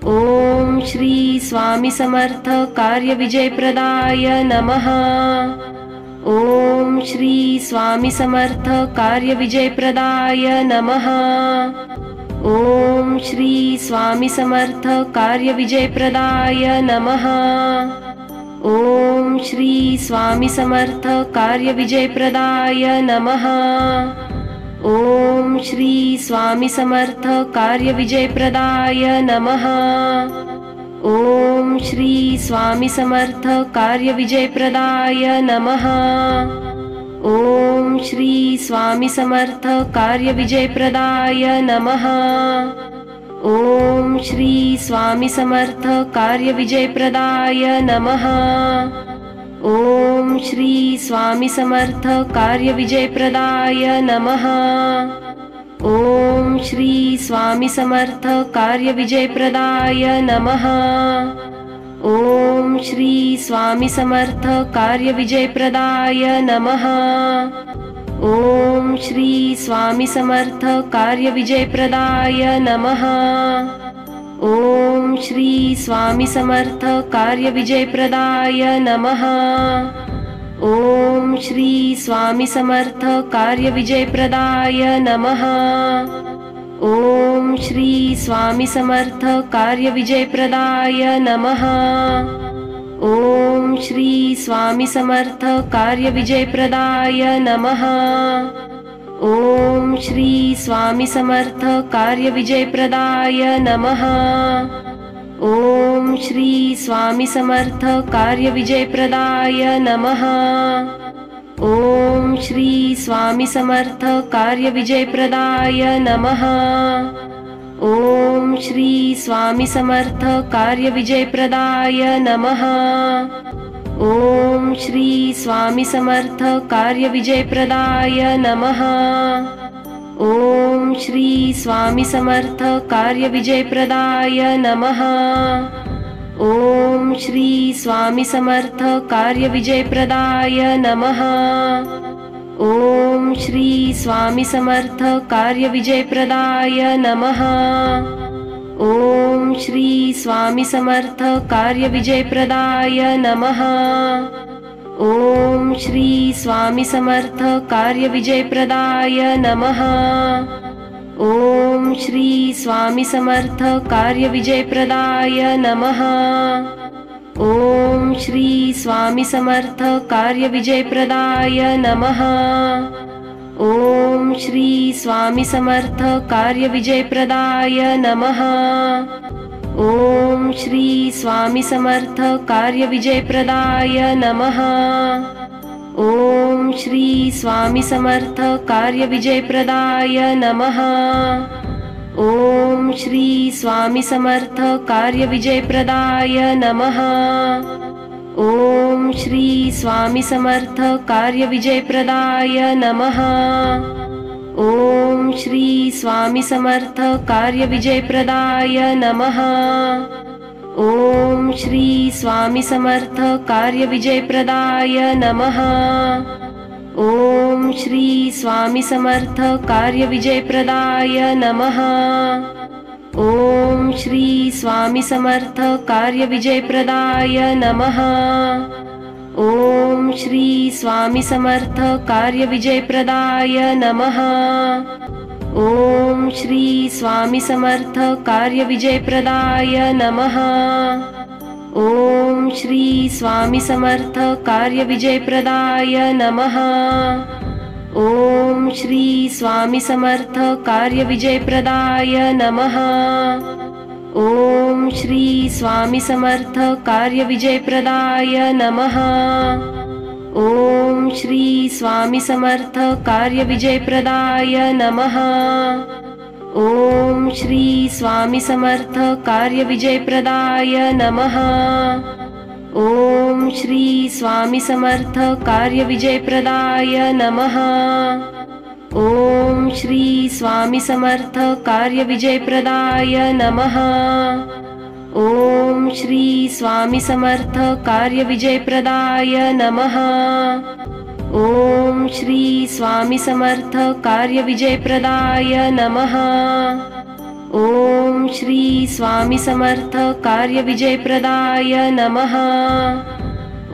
ओम श्री स्वामी समर्थ कार्य विजयप्रदाय नमः। ओम श्री स्वामी समर्थ कार्य विजयप्रदाय नमः। ओम श्री स्वामी समर्थ कार्य विजयप्रदाय नमः। ओम श्री स्वामी समर्थ कार्य विजयप्रदाय नमः। ओम श्री स्वामी समर्थ कार्य विजयप्रदाय नमः। ओम श्री स्वामी समर्थ कार्य विजयप्रदाय नमः। ओम श्री स्वामी समर्थ कार्य विजयप्रदाय नमः। ओम श्री स्वामी समर्थ कार्य विजयप्रदाय नमः। ओम श्री स्वामी समर्थ कार्य विजयप्रदाय नमः। ओम श्री स्वामी समर्थ कार्य विजयप्रदाय नमः। ओम श्री स्वामी समर्थ कार्य विजयप्रदाय नमः। ओम श्री स्वामी समर्थ कार्य विजयप्रदाय नमः। ओम श्री स्वामी समर्थ कार्य विजयप्रदाय नमः। ओम श्री स्वामी समर्थ कार्य विजयप्रदाय नमः। ओम श्री स्वामी समर्थ कार्य विजयप्रदाय नमः। ओम श्री स्वामी समर्थ कार्य विजयप्रदाय नमः। ओम श्री स्वामी समर्थ कार्य विजयप्रदाय नमः। ओम श्री स्वामी समर्थ कार्य विजयप्रदाय नमः। ओम श्री स्वामी समर्थ कार्य विजयप्रदाय नमः। ओम श्री स्वामी समर्थ कार्य विजयप्रदाय नमः। ओम श्री स्वामी समर्थ कार्य विजयप्रदाय नमः। ओम श्री स्वामी समर्थ कार्य विजयप्रदाय नमः। ओम श्री स्वामी समर्थ कार्य विजयप्रदाय नमः। ओम श्री स्वामी समर्थ कार्य विजयप्रदाय नमः। ओम श्री स्वामी समर्थ कार्य विजयप्रदाय नमः। ओम श्री स्वामी समर्थ कार्य विजयप्रदाय नमः। ओम श्री स्वामी समर्थ कार्य विजयप्रदाय नमः। ओम श्री स्वामी समर्थ कार्य विजयप्रदाय नमः। ओम श्री स्वामी समर्थ कार्य विजयप्रदाय नमः। ओम श्री स्वामी समर्थ कार्य विजयप्रदाय नमः। ओम श्री स्वामी समर्थ कार्य विजयप्रदाय नमः। ओम श्री स्वामी समर्थ कार्य विजयप्रदाय नमः। ओम श्री स्वामी समर्थ कार्य विजयप्रदाय नमः। ओम श्री स्वामी समर्थ कार्य विजयप्रदाय नमः। ओम श्री स्वामी समर्थ कार्य विजयप्रदाय नमः। ओम श्री स्वामी समर्थ कार्य विजयप्रदाय नमः। ओम श्री स्वामी समर्थ कार्य विजयप्रदाय नमः। ओम श्री स्वामी समर्थ कार्यविजयप्रदाय नमः। ओम श्री स्वामी समर्थ कार्यविजयप्रदाय नमः। ओम श्री स्वामी समर्थ कार्यविजयप्रदाय नमः। ओम श्री स्वामी समर्थ कार्यविजयप्रदाय नमः। ओम श्री स्वामी समर्थ कार्यविजयप्रदाय नमः। ओम श्री स्वामी समर्थ कार्यविजयप्रदाय नमः। ओम श्री स्वामी समर्थ कार्यविजयप्रदाय नमः। ओम श्री स्वामी समर्थ कार्यविजयप्रदाय नमः। ओम श्री स्वामी समर्थ कार्यविजयप्रदाय नमः। ओम श्री स्वामी समर्थ कार्यविजयप्रदाय नमः। ओम श्री स्वामी समर्थ कार्यविजयप्रदाय नमः। ओम श्री स्वामी समर्थ कार्यविजयप्रदाय नमः।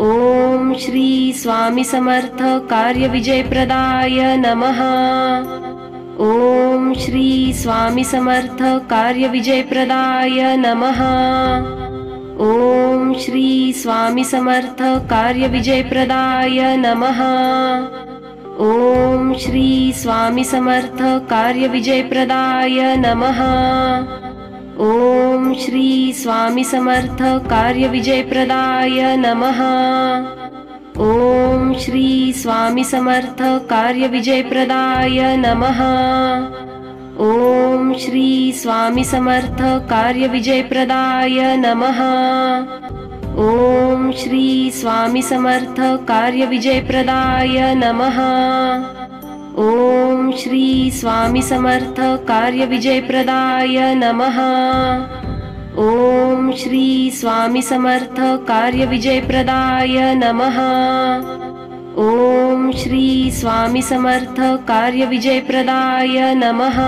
ओम श्री स्वामी समर्थ कार्यविजयप्रदाय नमः। ओम श्री स्वामी समर्थ कार्यविजयप्रदाय नमः। ओम श्री स्वामी समर्थ कार्यविजयप्रदाय नमः। ओम श्री स्वामी समर्थ कार्यविजयप्रदाय नमः। ओम श्री स्वामी समर्थ कार्यविजयप्रदाय नमः। ओम श्री स्वामी समर्थ कार्यविजयप्रदाय नमः। ओम श्री स्वामी समर्थ कार्यविजयप्रदाय नमः। ओम श्री स्वामी समर्थ कार्यविजयप्रदाय नमः। ओम श्री स्वामी समर्थ कार्यविजयप्रदाय नमः। ओम श्री स्वामी समर्थ कार्यविजयप्रदाय नमः। ओम श्री स्वामी समर्थ कार्यविजयप्रदाय नमः।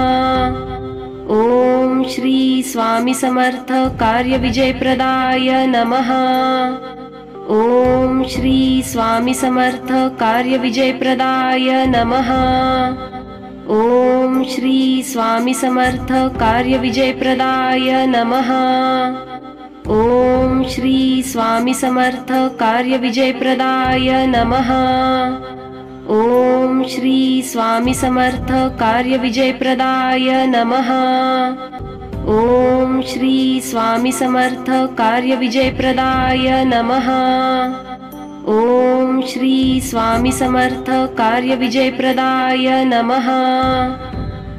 ओम श्री स्वामी समर्थ कार्यविजयप्रदाय नमः। ओम श्री स्वामी समर्थ कार्यविजयप्रदाय नमः। ओम श्री स्वामी समर्थ कार्यविजयप्रदाय नमः। ओम श्री स्वामी समर्थ कार्यविजयप्रदाय नमः। ओम श्री स्वामी समर्थ कार्यविजयप्रदाय नमः। ओम श्री स्वामी समर्थ कार्यविजयप्रदाय नमः। ओम श्री स्वामी समर्थ कार्यविजयप्रदाय नमः।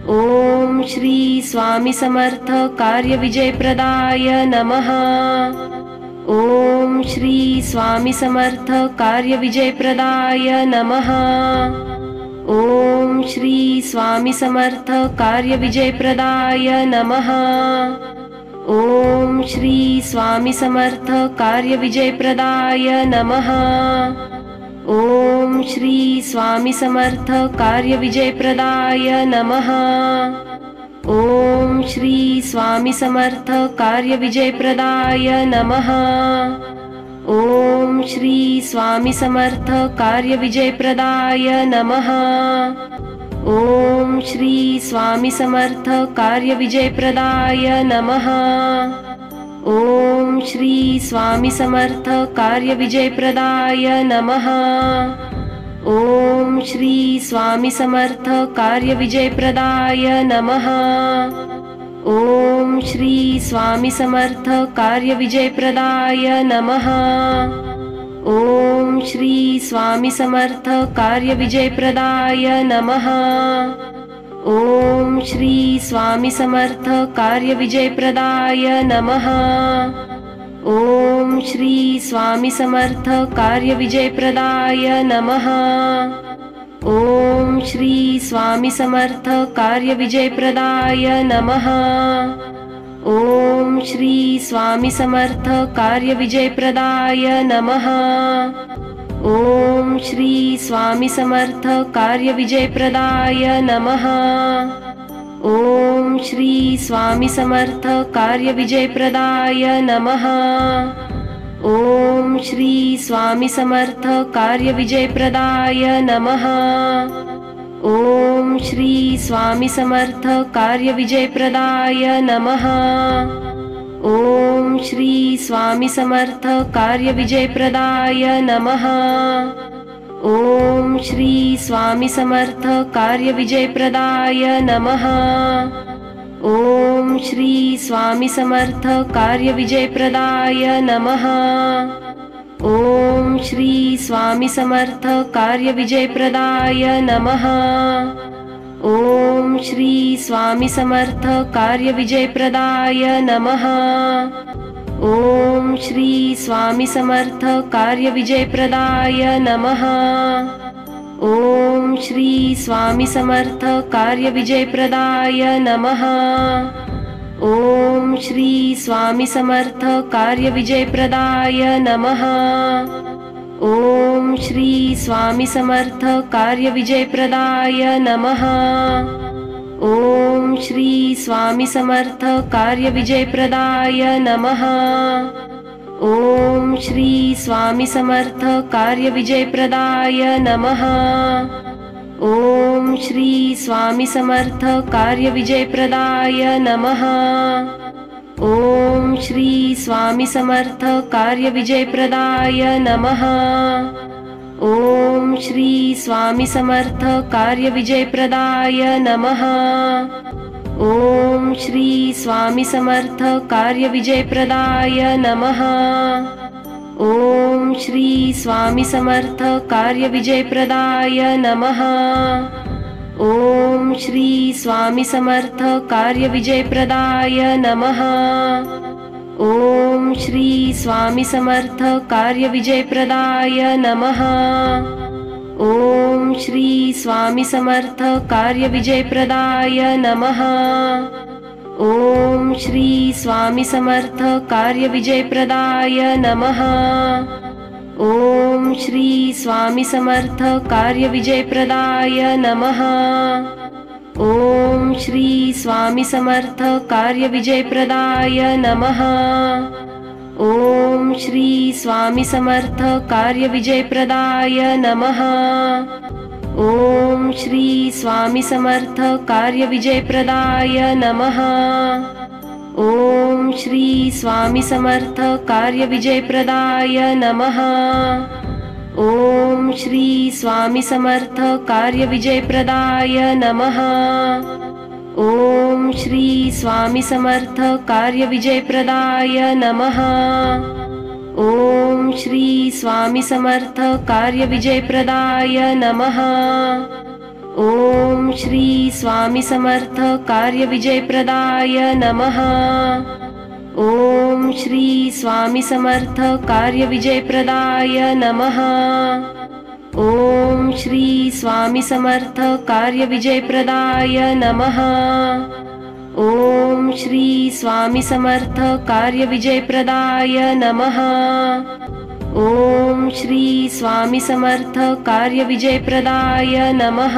ओम श्री स्वामी समर्थ कार्यविजयप्रदाय नमः। ओम श्री स्वामी समर्थ कार्यविजयप्रदाय नमः। ओम श्री स्वामी समर्थ कार्यविजयप्रदाय नमः। ओम श्री स्वामी समर्थ कार्यविजयप्रदाय नमः। ओम श्री स्वामी समर्थ कार्यविजयप्रदाय नमः। ओम श्री स्वामी समर्थ कार्यविजयप्रदाय नमः। ओम श्री स्वामी समर्थ कार्यविजयप्रदाय नमः। ओम श्री स्वामी समर्थ कार्यविजयप्रदाय नमः। ओम श्री स्वामी समर्थ कार्यविजयप्रदाय नमः। ओम श्री स्वामी समर्थ कार्यविजयप्रदाय नमः। ओम श्री स्वामी समर्थ कार्यविजयप्रदाय नमः। ओम श्री स्वामी समर्थ कार्यविजयप्रदाय नमः। ओम श्री स्वामी समर्थ कार्यविजयप्रदाय नमः। ओम श्री स्वामी समर्थ कार्यविजयप्रदाय नमः। ओम श्री स्वामी समर्थ कार्यविजयप्रदाय नमः। ओम श्री स्वामी समर्थ कार्यविजयप्रदाय नमः। ओम श्री स्वामी समर्थ कार्यविजयप्रदाय नमः। ओम श्री स्वामी समर्थ कार्यविजयप्रदाय नमः। ओम श्री स्वामी समर्थ कार्यविजयप्रदाय नमः। ओम श्री स्वामी समर्थ कार्यविजयप्रदाय नमः। ओम श्री स्वामी समर्थ कार्यविजयप्रदाय नमः। ओम श्री स्वामी समर्थ कार्यविजयप्रदाय नमः। ओम श्री स्वामी समर्थ कार्यविजयप्रदाय नमः। ओम श्री स्वामी समर्थ कार्यविजयप्रदाय नमः। ओम श्री स्वामी समर्थ कार्यविजयप्रदाय नमः। ओम श्री स्वामी समर्थ कार्यविजयप्रदाय नमः। ओम श्री स्वामी समर्थ कार्यविजयप्रदाय नमः। ओम श्री स्वामी समर्थ कार्यविजयप्रदाय नमः। ओम श्री स्वामी समर्थ कार्यविजयप्रदाय नमः। ओम श्री स्वामी समर्थ कार्यविजयप्रदाय नमः। ओम श्री स्वामी समर्थ कार्यविजयप्रदाय नमः। ओम श्री स्वामी समर्थ कार्यविजयप्रदाय नमः। ओम श्री स्वामी समर्थ कार्यविजयप्रदाय नमः। ओम श्री स्वामी समर्थ कार्यविजयप्रदाय नमः। ओम श्री स्वामी समर्थ कार्यविजयप्रदाय नमः। ओम श्री स्वामी समर्थ कार्यविजयप्रदाय नमः। ओम श्री स्वामी समर्थ कार्यविजयप्रदाय नमः। ओम श्री स्वामी समर्थ कार्यविजयप्रदाय नमः। ओम श्री स्वामी समर्थ कार्यविजयप्रदाय नमः। ओम श्री स्वामी समर्थ कार्यविजयप्रदाय नमः। ओम श्री स्वामी समर्थ कार्यविजयप्रदाय नमः। ओम श्री स्वामी समर्थ कार्यविजयप्रदाय नमः। ओम श्री स्वामी समर्थ कार्यविजयप्रदाय नमः। ओम श्री स्वामी समर्थ कार्यविजयप्रदाय नमः। ओम श्री स्वामी समर्थ कार्यविजयप्रदाय नमः। ओम श्री स्वामी समर्थ कार्यविजयप्रदाय नमः। ओम श्री स्वामी समर्थ कार्यविजयप्रदाय नमः। ओम श्री स्वामी समर्थ कार्यविजयप्रदाय नमः। ओम श्री स्वामी समर्थ कार्यविजयप्रदाय नमः। ओम श्री स्वामी समर्थ कार्यविजयप्रदाय नमः। ओम श्री स्वामी समर्थ कार्यविजयप्रदाय नमः। ओम श्री स्वामी समर्थ कार्यविजयप्रदाय नमः। ओम श्री स्वामी समर्थ कार्यविजयप्रदाय नमः।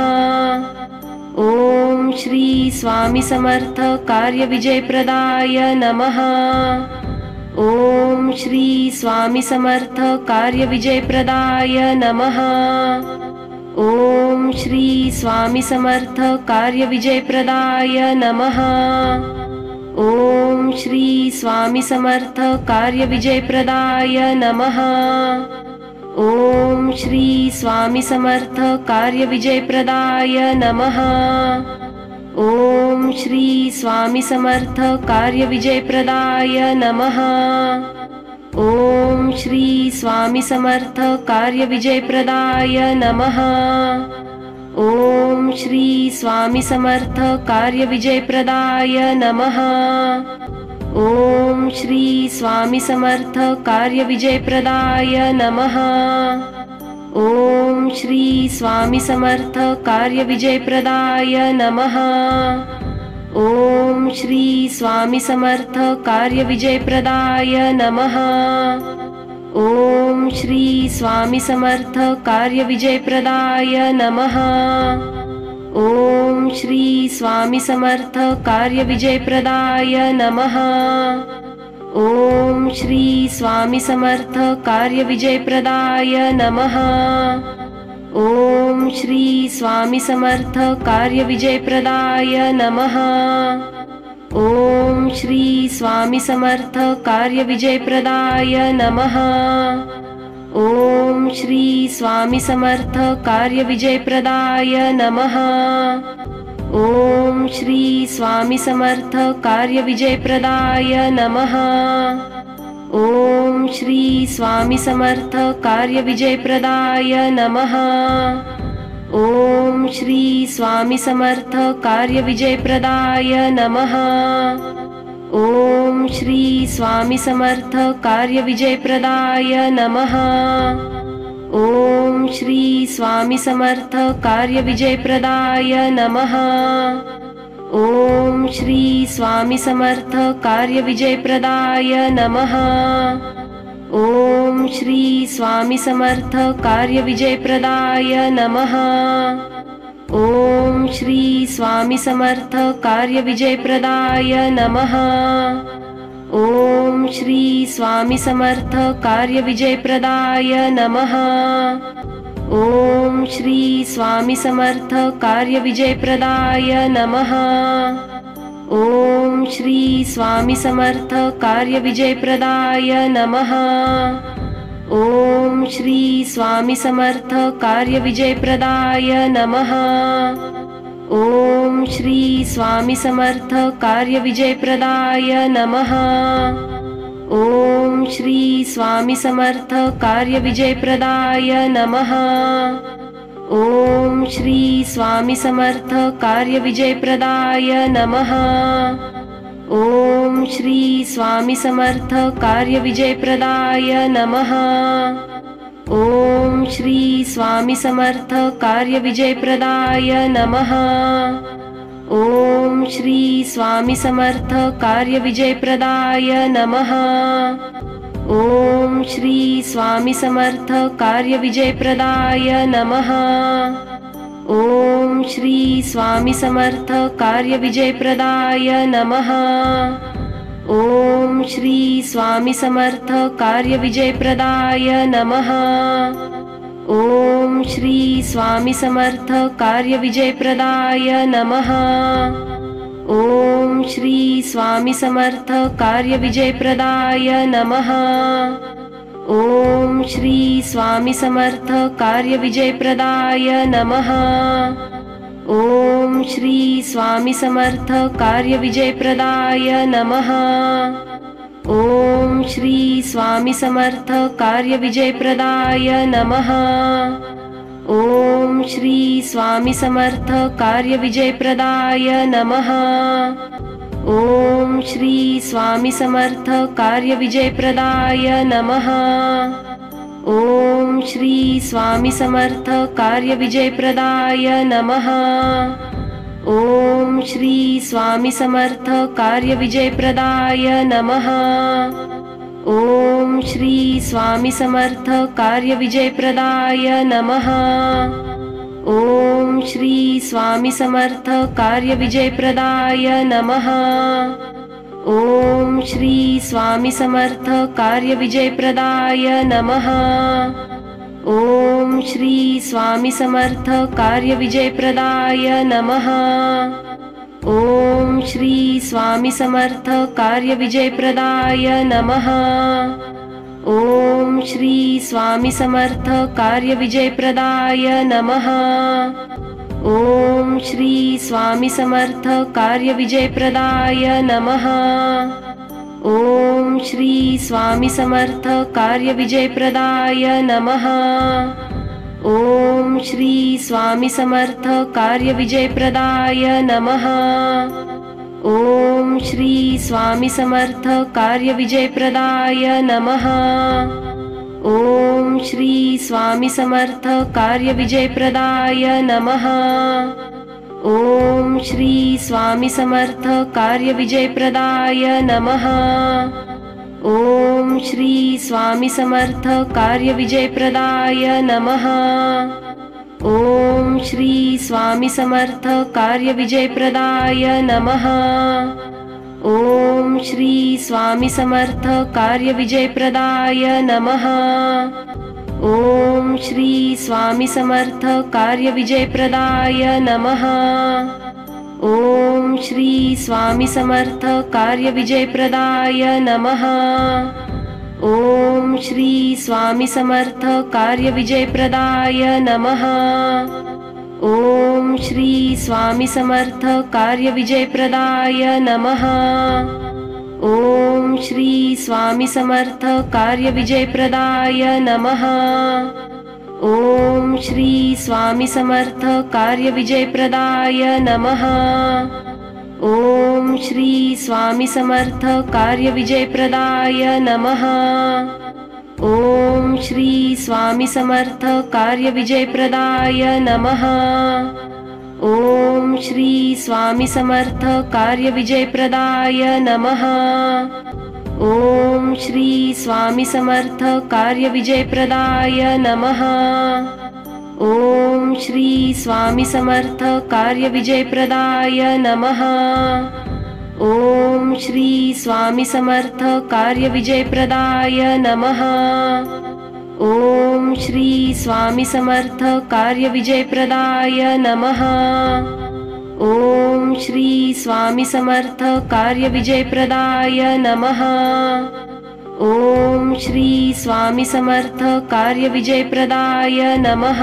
ओम श्री स्वामी समर्थ कार्यविजयप्रदाय नमः। ओम श्री स्वामी समर्थ कार्यविजयप्रदाय नमः। ओम श्री स्वामी समर्थ कार्यविजयप्रदाय नमः। ओम श्री स्वामी समर्थ कार्यविजयप्रदाय नमः। ओम श्री स्वामी समर्थ कार्यविजयप्रदाय नमः। ओम श्री स्वामी समर्थ कार्यविजयप्रदाय नमः। ओम श्री स्वामी समर्थ कार्यविजयप्रदाय नमः। ओम श्री स्वामी समर्थ कार्यविजयप्रदाय नमः। ओम श्री स्वामी समर्थ कार्यविजयप्रदाय नमः। ओम श्री स्वामी समर्थ कार्यविजयप्रदाय नमः। ओम श्री स्वामी समर्थ कार्यविजयप्रदाय नमः। ओम श्री स्वामी समर्थ कार्यविजयप्रदाय नमः। ओम श्री स्वामी समर्थ कार्यविजयप्रदाय नमः। ओम श्री स्वामी समर्थ कार्यविजयप्रदाय नमः। ओम श्री स्वामी समर्थ कार्यविजयप्रदाय नमः। ओम श्री स्वामी समर्थ कार्यविजयप्रदाय नमः। ओम श्री स्वामी समर्थ कार्यविजयप्रदाय नमः। ओम श्री स्वामी समर्थ कार्यविजयप्रदाय नमः। ओम श्री स्वामी समर्थ कार्यविजयप्रदाय नमः। ओम श्री स्वामी समर्थ कार्यविजयप्रदाय नमः। ओम श्री स्वामी समर्थ कार्यविजयप्रदाय नमः। ओम श्री स्वामी समर्थ कार्यविजयप्रदाय नमः। ओम श्री स्वामी समर्थ कार्यविजयप्रदाय नमः। ओम श्री स्वामी समर्थ कार्यविजयप्रदाय नमः। ओम श्री स्वामी समर्थ कार्यविजयप्रदाय नमः। ओम श्री स्वामी समर्थ कार्यविजयप्रदाय नमः। ओम श्री स्वामी समर्थ कार्यविजयप्रदाय नमः। ओम श्री स्वामी समर्थ कार्यविजयप्रदाय नमः। ओम श्री स्वामी समर्थ कार्यविजयप्रदाय नमः। ओम श्री स्वामी समर्थ कार्यविजयप्रदाय नमः। ओम श्री स्वामी समर्थ कार्यविजयप्रदाय नमः। ओम श्री स्वामी समर्थ कार्यविजयप्रदाय नमः। ओम श्री स्वामी समर्थ कार्यविजयप्रदाय नमः। ओम श्री स्वामी समर्थ कार्यविजयप्रदाय नमः। ओम श्री स्वामी समर्थ कार्यविजयप्रदाय नमः। ओम श्री स्वामी समर्थ कार्यविजयप्रदाय नमः। ओम श्री स्वामी समर्थ कार्यविजयप्रदाय नमः। ओम श्री स्वामी समर्थ कार्यविजयप्रदाय नमः। ओम श्री स्वामी समर्थ कार्यविजयप्रदाय नमः। ओम श्री स्वामी समर्थ कार्यविजयप्रदाय नमः। ओम श्री स्वामी समर्थ कार्यविजयप्रदाय नमः। ओम श्री स्वामी समर्थ कार्यविजयप्रदाय नमः। ओम श्री स्वामी समर्थ कार्यविजयप्रदाय नमः। ओम श्री स्वामी समर्थ कार्यविजयप्रदाय नमः। ओम श्री स्वामी समर्थ कार्यविजयप्रदाय नमः। ओम श्री स्वामी समर्थ कार्यविजयप्रदाय नमः। ओम श्री स्वामी समर्थ कार्यविजयप्रदाय नमः। ओम श्री स्वामी समर्थ कार्यविजयप्रदाय नमः। ओम श्री स्वामी समर्थ कार्यविजयप्रदाय नमः। ओम श्री स्वामी समर्थ कार्यविजयप्रदाय नमः। ओम श्री स्वामी समर्थ कार्यविजयप्रदाय नमः। ओम श्री स्वामी समर्थ कार्यविजयप्रदाय नमः। ओम श्री स्वामी समर्थ कार्यविजयप्रदाय नमः। ओम श्री स्वामी समर्थ कार्यविजयप्रदाय नमः। ओम श्री स्वामी समर्थ कार्यविजयप्रदाय नमः। ओम श्री स्वामी समर्थ कार्यविजयप्रदाय नमः। ओम श्री स्वामी समर्थ कार्यविजयप्रदाय नमः। ओम श्री स्वामी समर्थ कार्यविजयप्रदाय नमः। ओम श्री स्वामी समर्थ कार्यविजयप्रदाय नमः। ओम श्री स्वामी समर्थ कार्यविजयप्रदाय नमः। ओम श्री स्वामी समर्थ कार्यविजयप्रदाय नमः। ओम श्री स्वामी समर्थ कार्य विजयप्रदाय नमः। ओम श्री स्वामी समर्थ कार्य विजयप्रदाय नमः। ओम श्री स्वामी समर्थ कार्य विजयप्रदाय नमः। ओम श्री स्वामी समर्थ कार्य विजयप्रदाय नमः। ओम श्री स्वामी समर्थ कार्य विजयप्रदाय नमः। ओम श्री स्वामी समर्थ कार्य विजयप्रदाय नमः। ओम श्री स्वामी समर्थ कार्य विजयप्रदाय नमः। ओम श्री स्वामी समर्थ कार्य विजयप्रदाय नमः। ओम श्री स्वामी समर्थ कार्य विजयप्रदाय नमः। ओम श्री स्वामी समर्थ कार्य विजयप्रदाय नमः। ओम श्री स्वामी समर्थ कार्य विजयप्रदाय नमः। ओम श्री स्वामी समर्थ कार्य विजयप्रदाय नमः। ओम श्री स्वामी समर्थ कार्य विजयप्रदाय नमः। ओम श्री स्वामी समर्थ कार्य विजयप्रदाय नमः। ओम श्री स्वामी समर्थ कार्य विजयप्रदाय नमः। ओम श्री स्वामी समर्थ कार्य विजयप्रदाय नमः।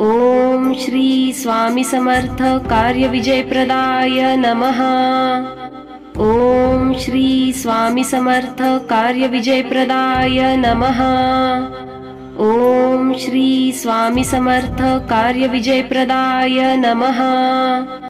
ओम श्री स्वामी समर्थ कार्य विजयप्रदाय नमः। ओम श्री स्वामी समर्थ कार्य विजयप्रदाय नमः। ओम श्री स्वामी समर्थ कार्य विजयप्रदाय नमः।